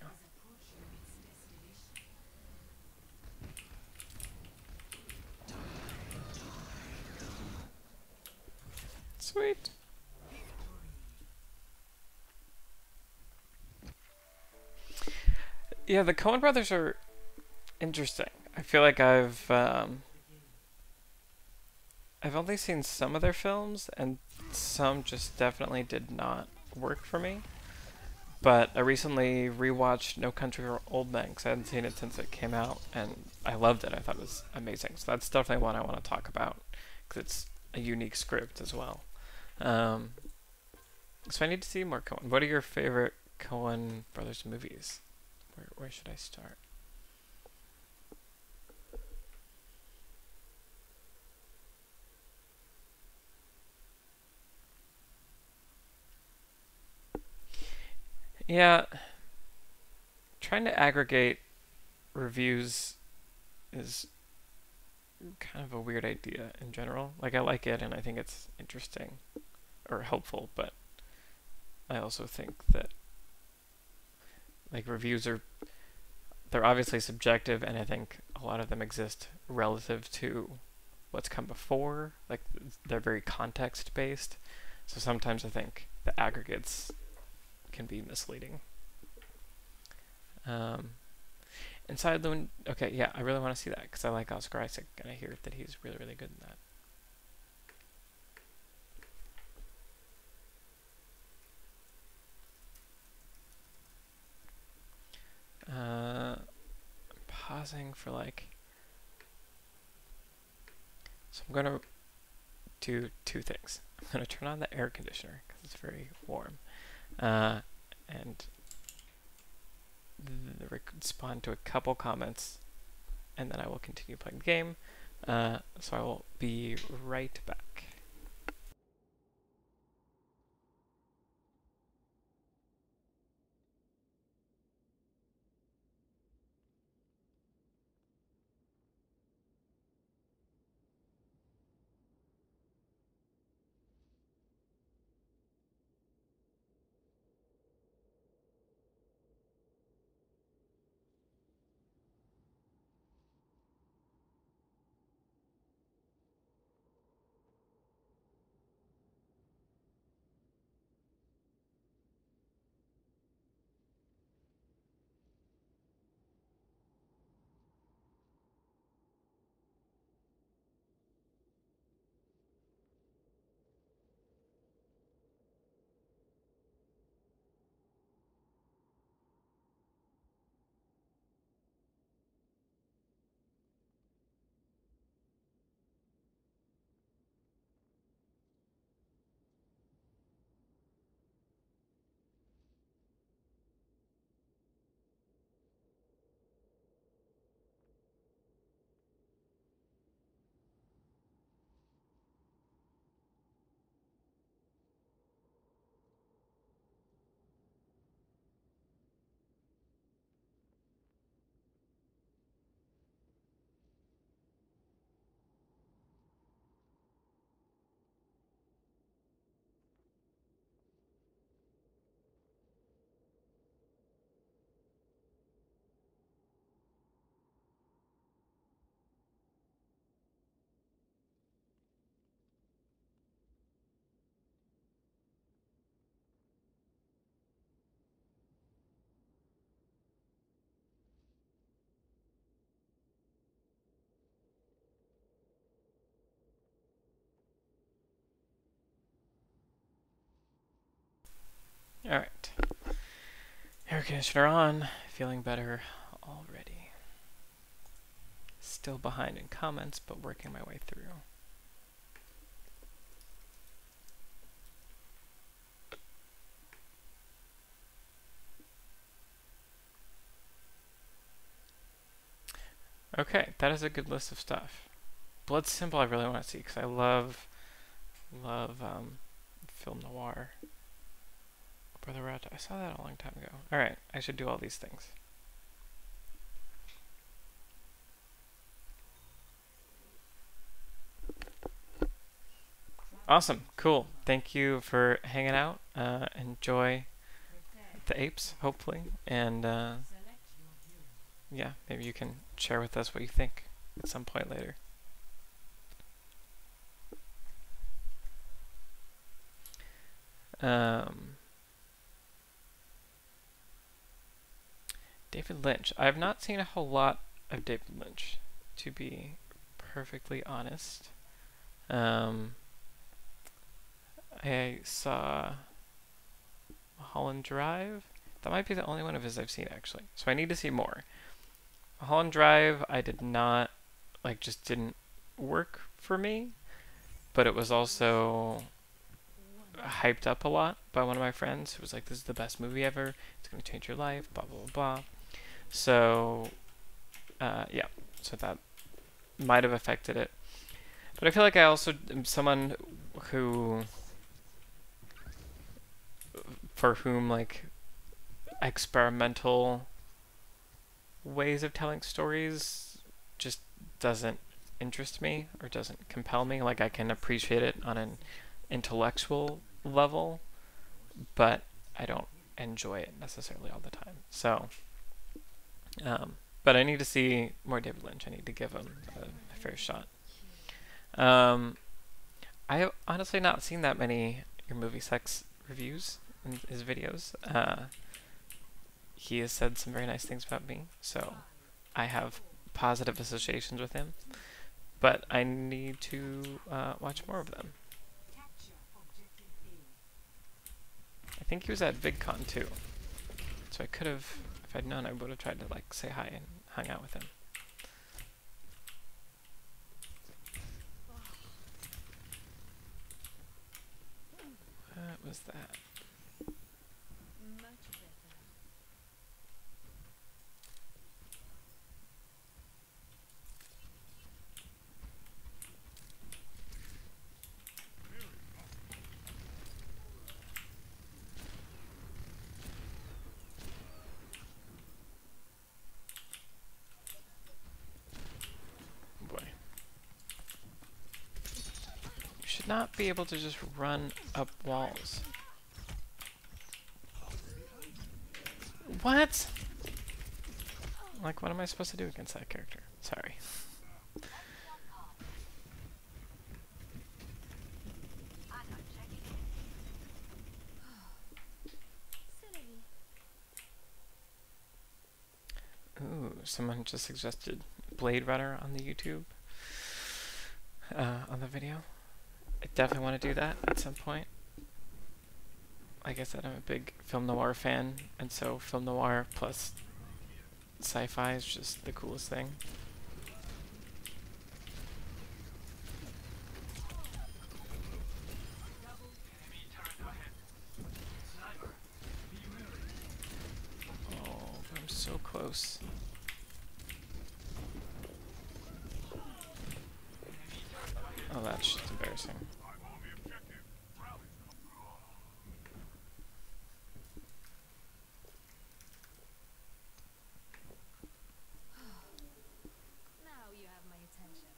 Sweet. Yeah, the Coen brothers are interesting. I feel like I've only seen some of their films, and some just definitely did not work for me. But I recently rewatched No Country for Old Men because I hadn't seen it since it came out, and I loved it. I thought it was amazing. So that's definitely one I want to talk about because it's a unique script as well. Um, so I need to see more Coen. What are your favorite Coen brothers movies? Where should I start? Yeah, trying to aggregate reviews is kind of a weird idea in general. Like, I like it and I think it's interesting or helpful, but I also think that like reviews are they're obviously subjective, and I think a lot of them exist relative to what's come before. Like, they're very context based. So sometimes I think the aggregates can be misleading. Um, Inside the okay, yeah, I really want to see that because I like Oscar Isaac, and I hear that he's really, really good in that. I'm pausing for like. So I'm gonna do two things. I'm gonna turn on the air conditioner because it's very warm, and respond to a couple comments, and then I will continue playing the game. So I will be right back. Alright. Air conditioner on. Feeling better already. Still behind in comments, but working my way through. Okay, that is a good list of stuff. Blood Simple I really want to see because I love film noir. Brother Rat, I saw that a long time ago. Alright, I should do all these things. Awesome, cool. Thank you for hanging out. Enjoy the apes, hopefully. And yeah, maybe you can share with us what you think at some point later. David Lynch. I have not seen a whole lot of David Lynch, to be perfectly honest. I saw Mulholland Drive. That might be the only one of his I've seen, actually. So I need to see more. Mulholland Drive, I did not, like, just didn't work for me. But it was also hyped up a lot by one of my friends who was like, this is the best movie ever. It's going to change your life, blah, blah, blah, blah. So, yeah. So that might have affected it. But I feel like I also am someone who, for whom, like, experimental ways of telling stories just doesn't interest me or doesn't compel me. Like, I can appreciate it on an intellectual level, but I don't enjoy it necessarily all the time. So, but I need to see more David Lynch. I need to give him a fair shot. I have honestly not seen that many Your Movie Sex reviews in his videos. He has said some very nice things about me, so I have positive associations with him. But I need to watch more of them. I think he was at VidCon too, so I could have, if I'd known, I would have tried to like say hi and hung out with him. What was that? Much better. Boy. You should not be able to just run up walls. What? Like, what am I supposed to do against that character? Sorry. Ooh, someone just suggested Blade Runner on the YouTube, on the video. I definitely want to do that at some point. Like I said, I'm a big film noir fan, and so film noir plus sci-fi is just the coolest thing. Oh, I'm so close. Oh, that's just embarrassing. Now you have my attention.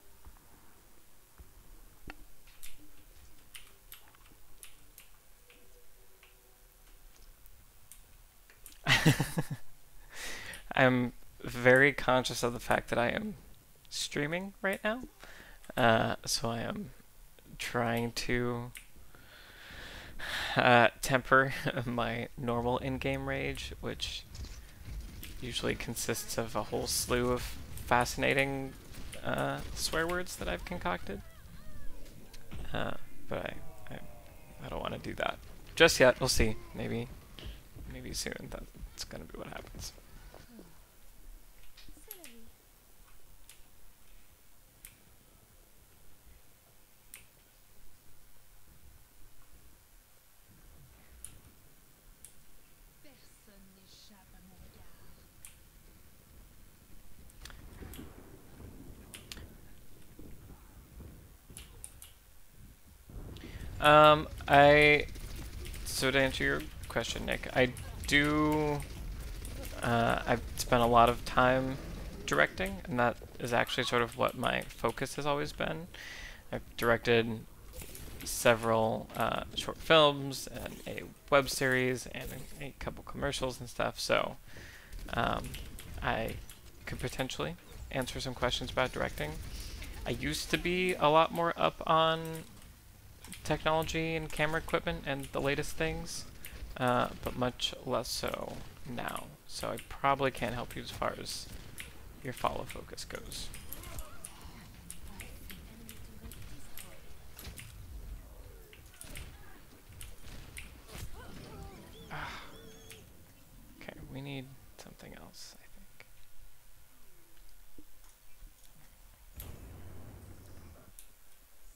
I'm very conscious of the fact that I am streaming right now, so I am trying to temper my normal in-game rage, which usually consists of a whole slew of fascinating swear words that I've concocted. But I don't want to do that just yet. We'll see. Maybe maybe soon that's gonna be what happens. Silly. Personne n'échappe à mon regard. So to answer your question, Nick, I've spent a lot of time directing, and that is actually sort of what my focus has always been. I've directed several short films and a web series and a couple commercials and stuff, so I could potentially answer some questions about directing. I used to be a lot more up on technology and camera equipment and the latest things, but much less so now. So I probably can't help you as far as your follow focus goes. Okay, we need something else, I think.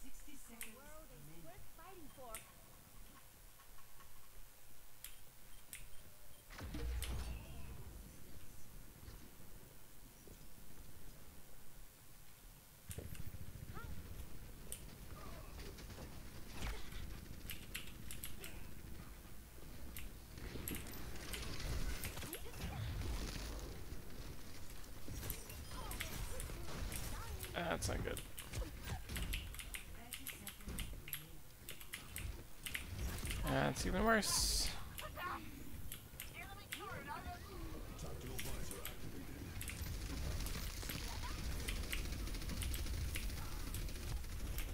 60 seconds World is remaining. worth fighting for. That's not good. 30 seconds remaining. That's even worse. Tactical visor activated.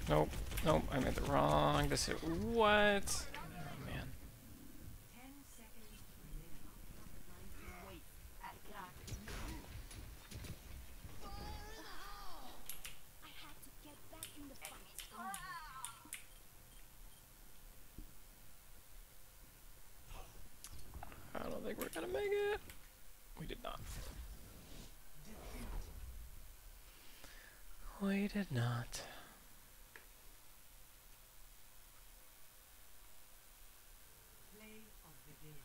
Nope, nope, I made the wrong decision. What? Oh man. 10 seconds remaining. I had to get back in the fight. I don't think we're gonna make it. We did not. We did not. Play of the game.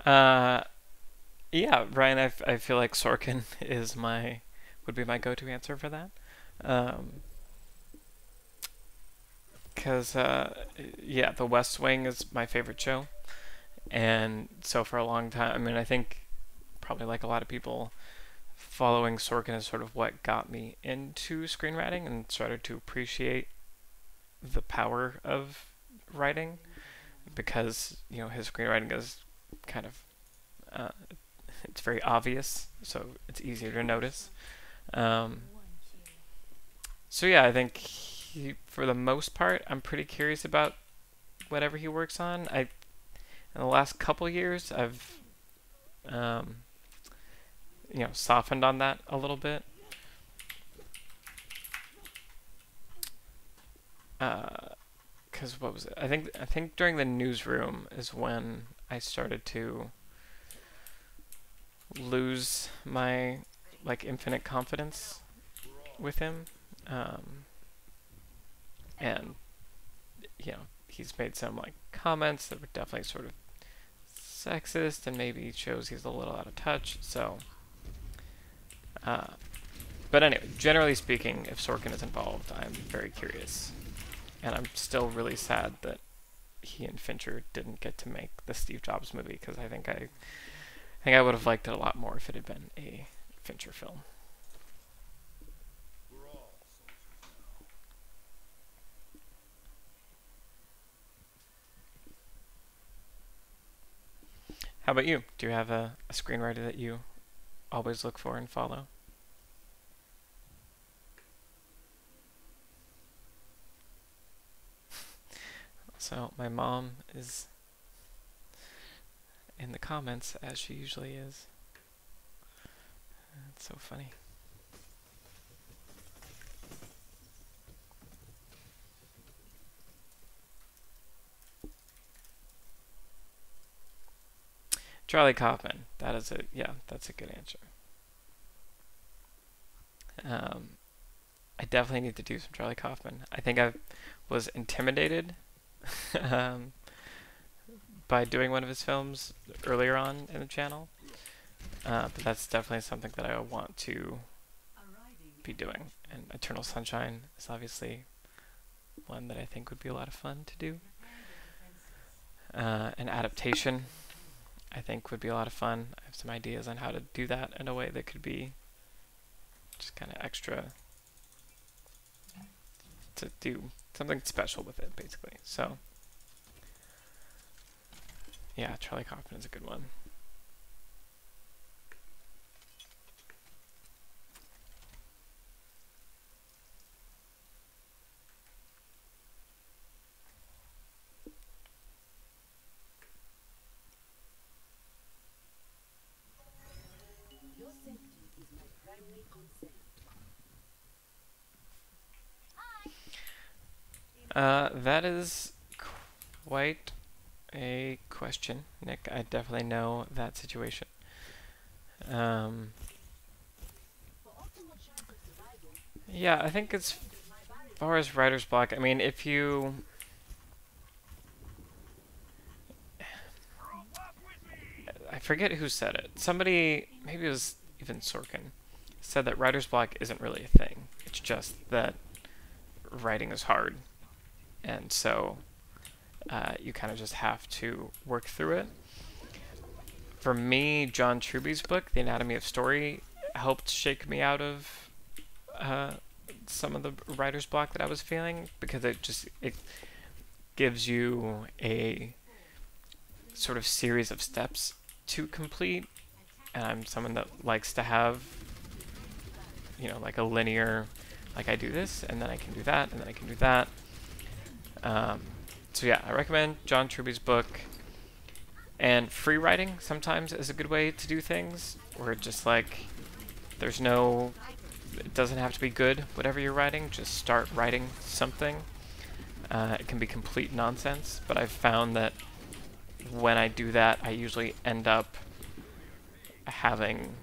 Uh, yeah, Ryan, I feel like Sorkin would be my go-to answer for that. Um, 'Cause yeah, The West Wing is my favorite show, and so for a long time, I mean, I think probably like a lot of people, following Sorkin is sort of what got me into screenwriting and started to appreciate the power of writing, because his screenwriting is kind of uh, it's very obvious, so it's easier to notice. Um, so yeah, I think for the most part, I'm pretty curious about whatever he works on. In the last couple years, I've um, softened on that a little bit. Because what was it? I think during the newsroom is when I started to lose my infinite confidence with him, and he's made some comments that were definitely sort of sexist and maybe shows he's a little out of touch. So, but anyway, generally speaking, if Sorkin is involved, I'm very curious, and I'm still really sad that he and Fincher didn't get to make the Steve Jobs movie, because I think I would have liked it a lot more if it had been a Fincher film. We're all soldiers now. How about you? Do you have a screenwriter that you always look for and follow? So my mom is in the comments, as she usually is. It's so funny. Charlie Kaufman. That is that's a good answer. I definitely need to do some Charlie Kaufman. I think I was intimidated by doing one of his films earlier on in the channel, but that's definitely something that I want to be doing. And Eternal Sunshine is obviously one that I think would be a lot of fun to do. An adaptation, I think, would be a lot of fun. I have some ideas on how to do that in a way that could be just kind of extra, to do something special with it, basically. So, yeah, Charlie Kaufman is a good one. Your safety is my primary concern. That is quite a question, Nick. I definitely know that situation. Yeah, I think as far as writer's block, I mean, if you... I forget who said it. Somebody, maybe it was even Sorkin, said that writer's block isn't really a thing. It's just that writing is hard. And so you kind of just have to work through it. For me, John Truby's book, The Anatomy of Story, helped shake me out of some of the writer's block that I was feeling, because it gives you a sort of series of steps to complete, and I'm someone that likes to have, you know, like a linear, like I do this, and then I can do that, and then I can do that. So yeah, I recommend John Truby's book. And free writing sometimes is a good way to do things, where just like, there's no, it doesn't have to be good, whatever you're writing, just start writing something. It can be complete nonsense, but I've found that when I do that, I usually end up having,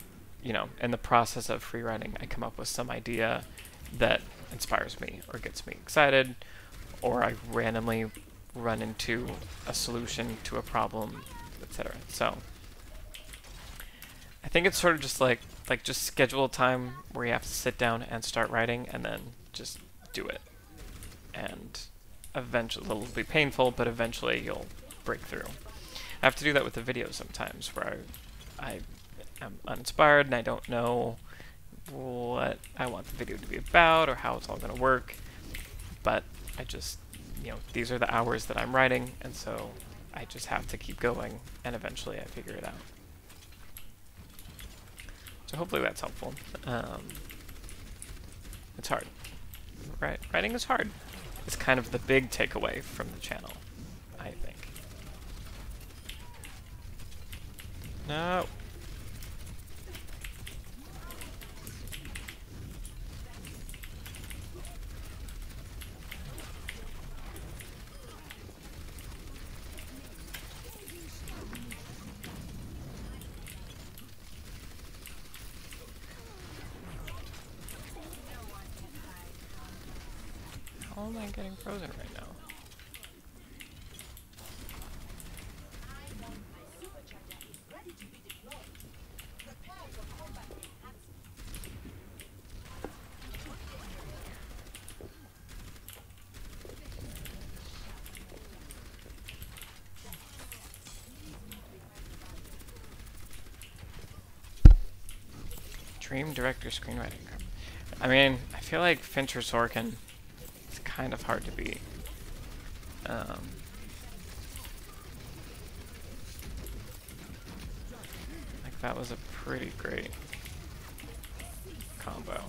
you know, in the process of free writing, I come up with some idea that inspires me or gets me excited, or I randomly run into a solution to a problem, etc. So I think it's sort of just like just schedule a time where you have to sit down and start writing, and then just do it. And eventually, it'll be painful, but eventually you'll break through. I have to do that with the videos sometimes, where I am uninspired and I don't know what I want the video to be about or how it's all going to work, but I just, you know, these are the hours that I'm writing, and so I just have to keep going, and eventually I figure it out. So hopefully that's helpful. It's hard. Writing is hard. It's kind of the big takeaway from the channel, I think. No. How am I getting frozen right now? Dream director screenwriting. I mean, I feel like Fincher Sorkin is kind of hard to beat. Like, that was a pretty great combo.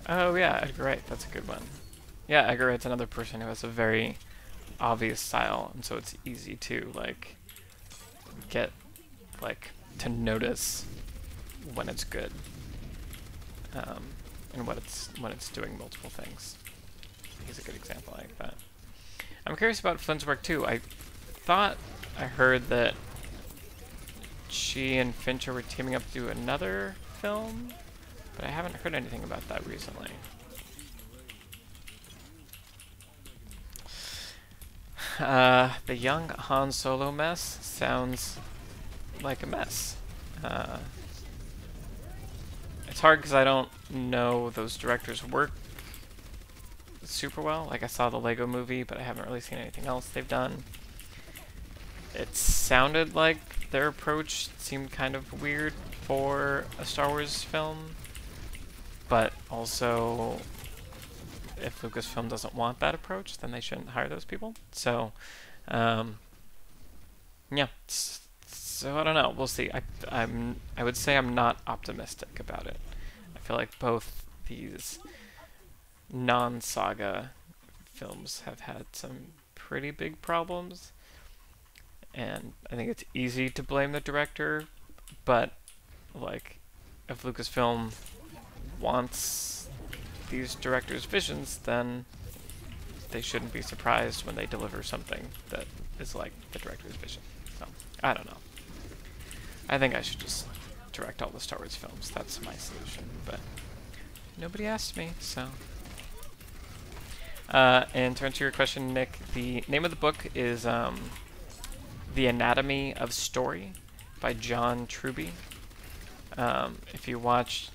Oh yeah, Edgar Wright, that's a good one. Yeah, Edgar Wright's another person who has a very obvious style, and so it's easy to like get like to notice when it's good, and when it's doing multiple things. He's a good example like that. I'm curious about Flynn's work too. I thought I heard that she and Fincher were teaming up to do another film, but I haven't heard anything about that recently. The young Han Solo mess sounds like a mess. It's hard because I don't know those directors' work super well. Like, I saw the Lego movie, but I haven't really seen anything else they've done. It sounded like their approach seemed kind of weird for a Star Wars film, but also, if Lucasfilm doesn't want that approach, then they shouldn't hire those people. So, yeah. So I don't know. We'll see. I would say I'm not optimistic about it. I feel like both these non-saga films have had some pretty big problems, and I think it's easy to blame the director, but like if Lucasfilm wants these directors' visions, then they shouldn't be surprised when they deliver something that is like the director's vision. So, I don't know. I think I should just direct all the Star Wars films. That's my solution, but nobody asked me, so. And to answer your question, Nick, the name of the book is The Anatomy of Story by John Truby. If you watch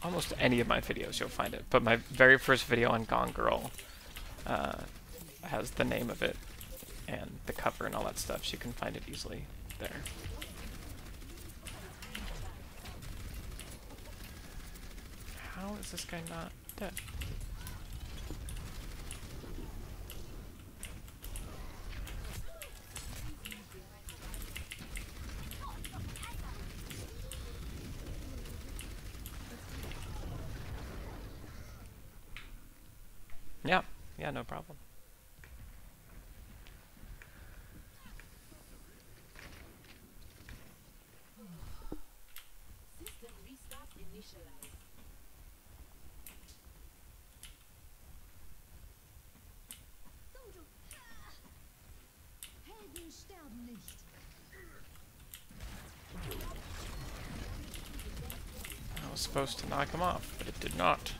almost any of my videos, you'll find it. But my very first video on Gone Girl has the name of it and the cover and all that stuff, so you can find it easily there. How is this guy not dead? Yeah, yeah, no problem. System restart initialized. Helden sterben nicht. I was supposed to knock him off, but it did not.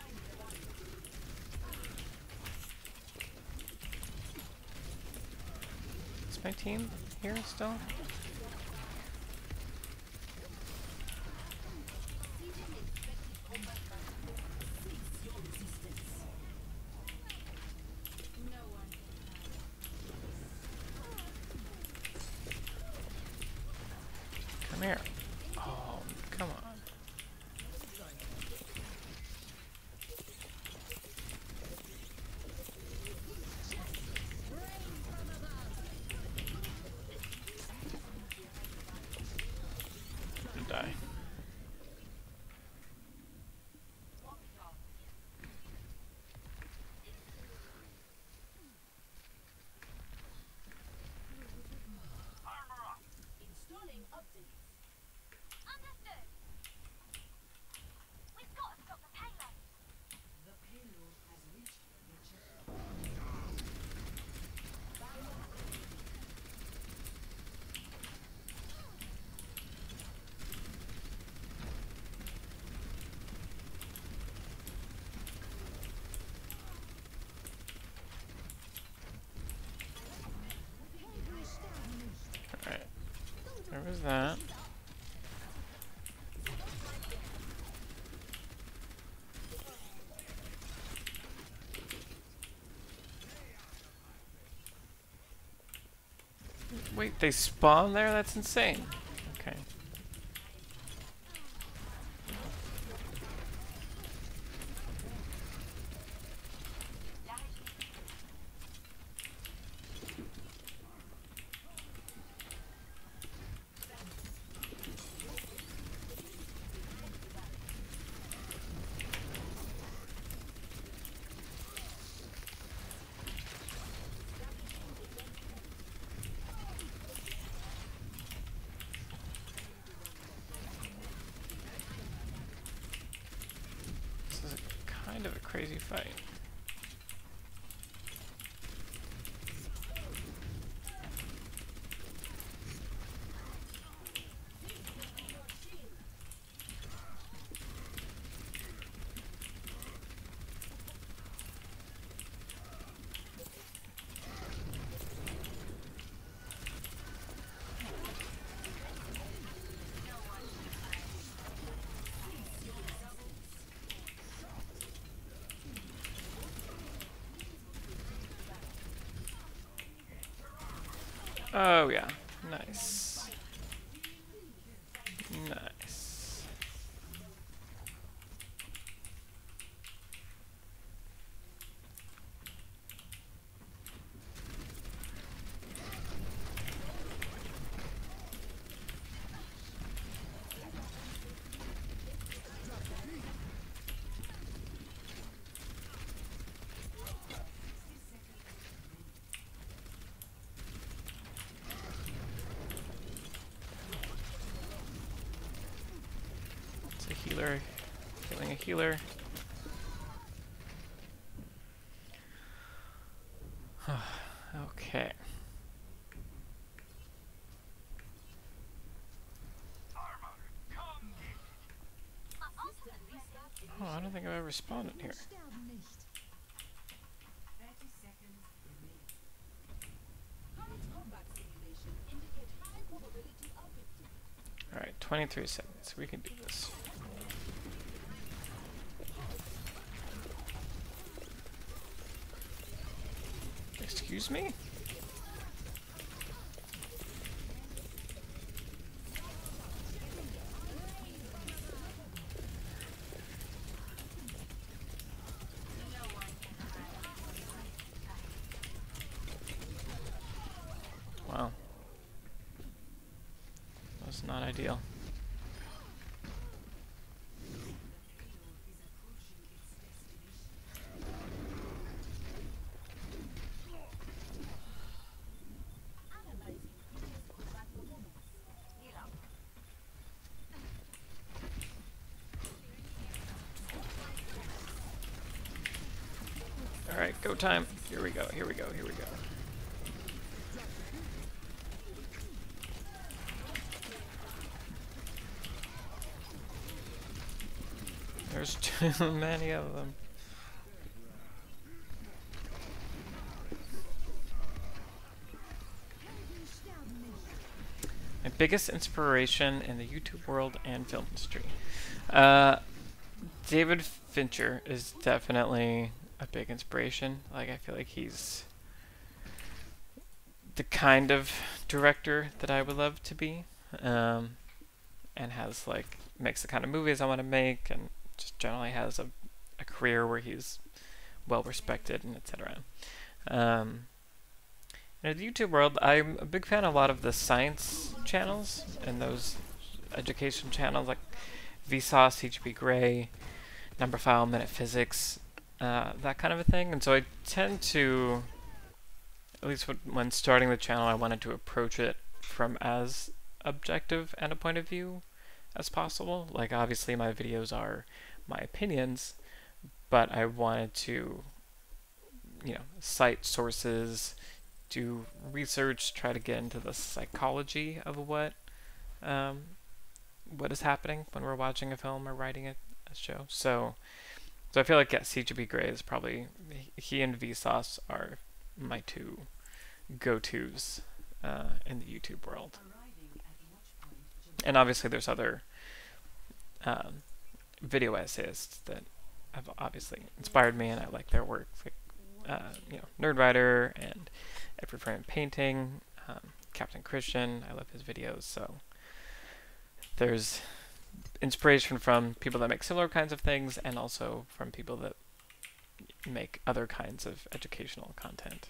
Is my team here still? Come here. Oh, come on. Die. Installing updates. Understood. We've got to stop the payload. The payload has reached the checkpoint. Helden sterben nicht. Alright. There was that. Wait, they spawn there? That's insane. Okay. kind of a crazy fight. Oh yeah, nice. Nice. It's a healer, killing a healer. Okay. Oh, I don't think I've ever spawned in here. Sterben nicht. 30 seconds remain. Current combat simulation indicate high probability of victory. Alright, 23 seconds. We can do this. Excuse me? Wow. That's not ideal. Analyzing previous combat performance. Alright, go time. Here we go, here we go, here we go. There's too many of them. Helden sterben nicht. My biggest inspiration in the YouTube world and film industry. David Fincher is definitely a big inspiration. Like, I feel like he's the kind of director that I would love to be, and has like makes the kind of movies I want to make, and just generally has a career where he's well respected and etc. In the YouTube world, I'm a big fan of a lot of the science channels and those education channels like Vsauce, CGP Grey, Number File, Minute Physics, that kind of a thing. And so I tend to, at least when starting the channel, I wanted to approach it from as objective and a point of view as possible. Like, obviously my videos are my opinions, but I wanted to, you know, cite sources, do research, try to get into the psychology of what is happening when we're watching a film or writing a show. So I feel like, yeah, CGP Grey is probably, he and Vsauce are my two go-tos in the YouTube world. And obviously there's other video essayists that have obviously inspired me, and I like their work, like you know, Nerdwriter and Every Frame Painting, Captain Christian. I love his videos. So there's inspiration from people that make similar kinds of things, and also from people that make other kinds of educational content.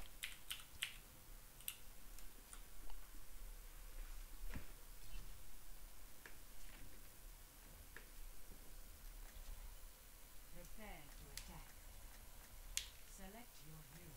Prepare to attack. Select your hero.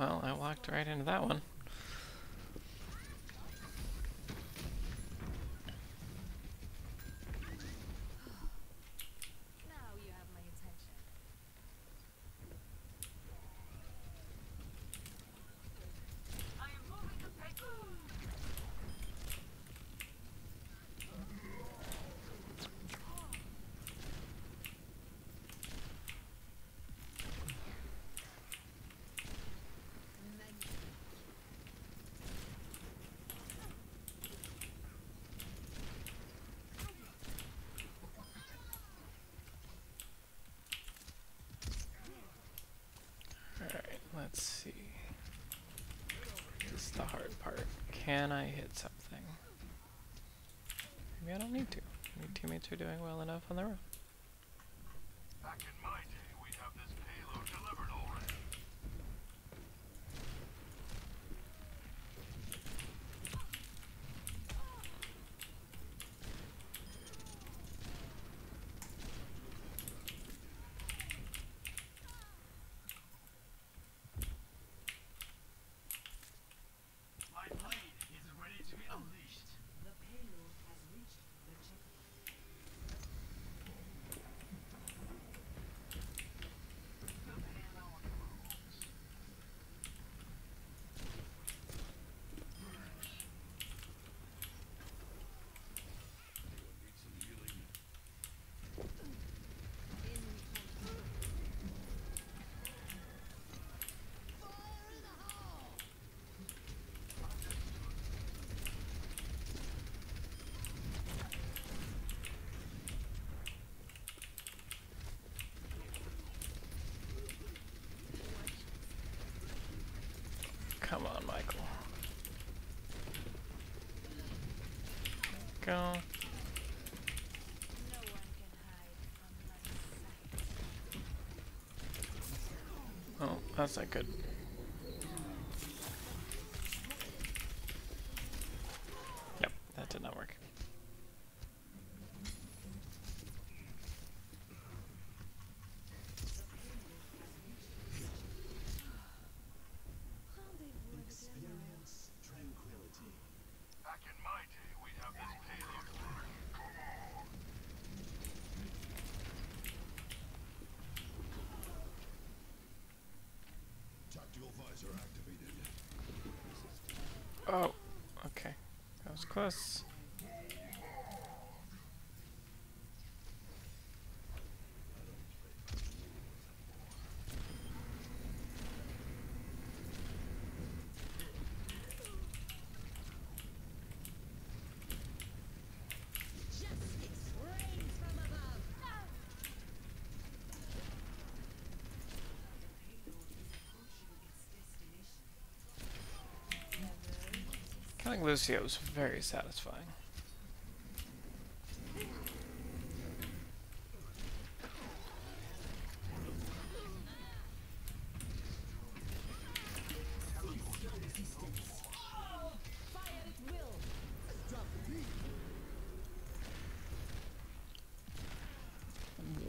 well, I walked right into that one. Now you have my attention. I am moving the paper. Alright, let's see. This is the hard part. Can I hit something? Maybe I don't need to. Maybe teammates are doing well enough on their own. Back in my day, we'd have this payload delivered already. My blade is ready to be unleashed. The payload has reached the checkpoint. Anyone need some healing? Come on, Michael. Go. No one can hide from my sight. Oh, that's not good. Yep, that did not work. Experience tranquility. Back in my day, we'd have this payload delivered. Tactical visor activated. Oh, okay. That was close. Justice reigns from above. Killing Lucio was very satisfying.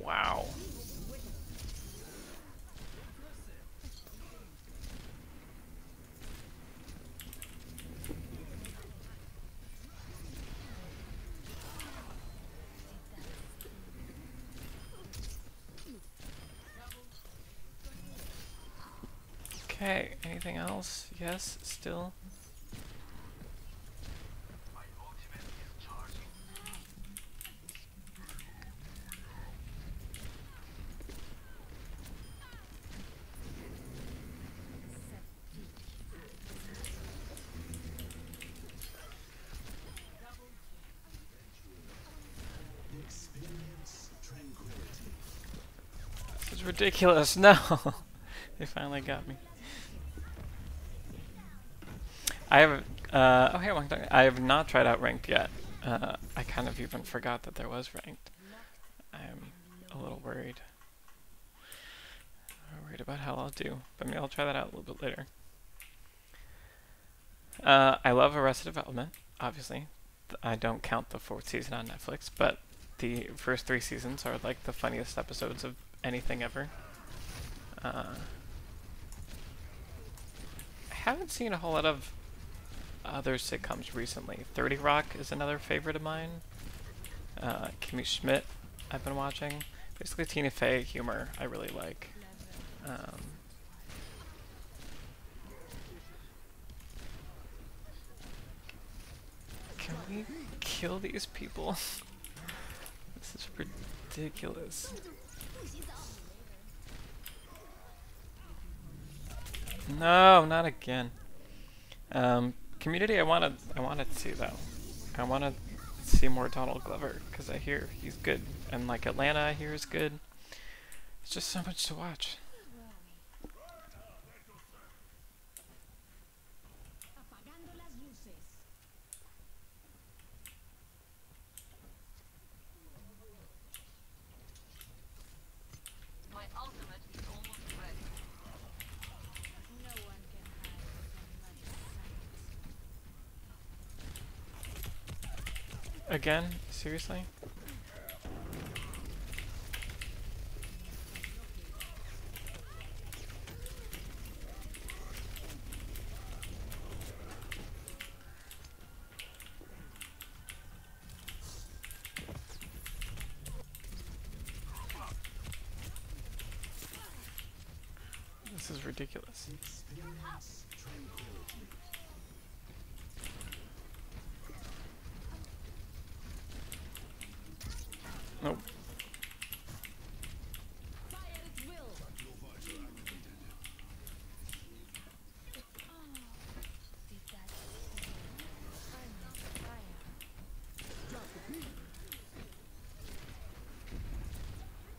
Wow. Okay, anything else? Yes, still. My ultimate is charging. Experience tranquility. This is ridiculous. No! They finally got me. I have, oh hey, one thing. I have not tried out ranked yet. I kind of even forgot that there was ranked. I'm a little worried. I'm worried about how I'll do, but maybe I'll try that out a little bit later. I love Arrested Development, obviously. I don't count the 4th season on Netflix, but the first 3 seasons are like the funniest episodes of anything ever. haven't seen a whole lot of other sitcoms recently. 30 Rock is another favorite of mine. Kimmy Schmidt I've been watching. Basically Tina Fey humor I really like. Can we kill these people? This is ridiculous. No, not again. Community, I wanna see though. I wanna see more Donald Glover because I hear he's good, and like Atlanta, I hear is good. It's just so much to watch. Apagando las luces. My ultimate is almost ready. No one can hide from my sight. Again? Seriously? This is ridiculous. Experience tranquility. Nope. Fire at will. Did that I'm on fire.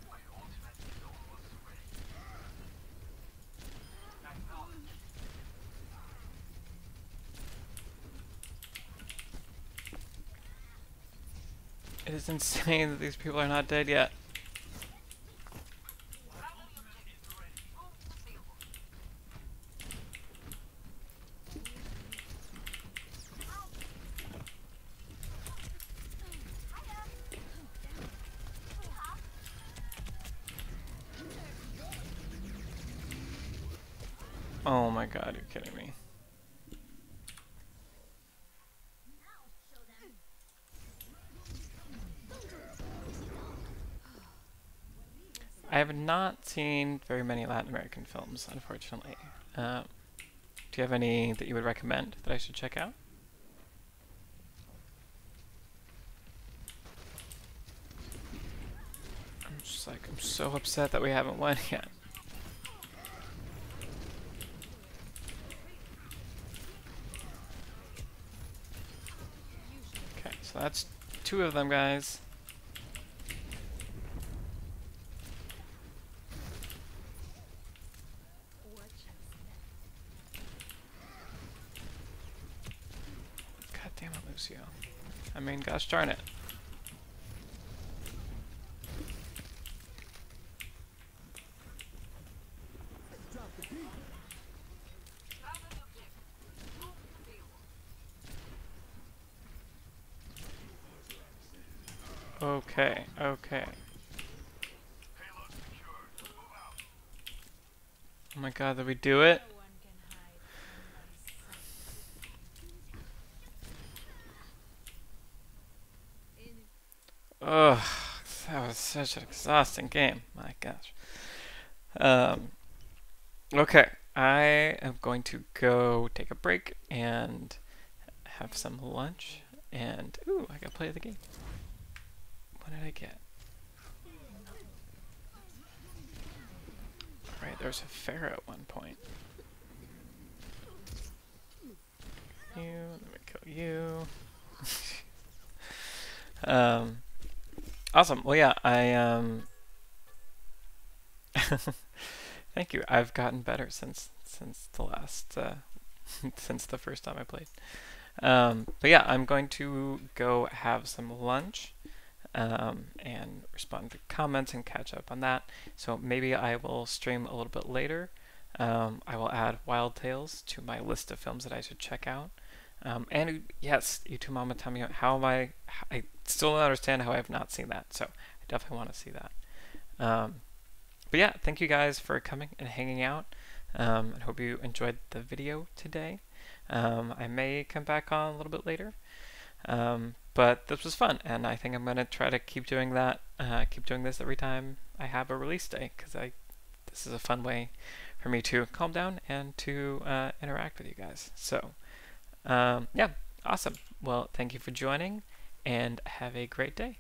My ultimate is almost ready. Acknowledge. It is insane that these people are not dead yet. Oh my god, you're kidding me. I have not seen very many Latin American films, unfortunately. Do you have any that you would recommend that I should check out? I'm just like, I'm so upset that we haven't won yet. Okay, so that's 2 of them, guys. God damn it, Lucio. I mean, gosh darn it. Okay, okay. Payload secured. Move out. Oh my god, did we do it? No one can hide from my sight. Ugh, that was such an exhausting game. My gosh. Okay, I am going to go take a break and have some lunch. And, ooh, I gotta play the game. What did I get? Right, there was a pharaoh at one point. You, let me kill you. Awesome. Well, yeah, thank you. I've gotten better since the last since the first time I played. But yeah, I'm going to go have some lunch and respond to comments and catch up on that. So maybe I will stream a little bit later. I will add Wild Tales to my list of films that I should check out. And yes, YouTube Mama, tell me how am I still don't understand how I have not seen that. So I definitely want to see that. But yeah, thank you guys for coming and hanging out. I hope you enjoyed the video today. I may come back on a little bit later, but this was fun, and I think I'm going to try to keep doing that, keep doing this every time I have a release day, because this is a fun way for me to calm down and to interact with you guys. So, yeah, awesome. Well, thank you for joining, and have a great day.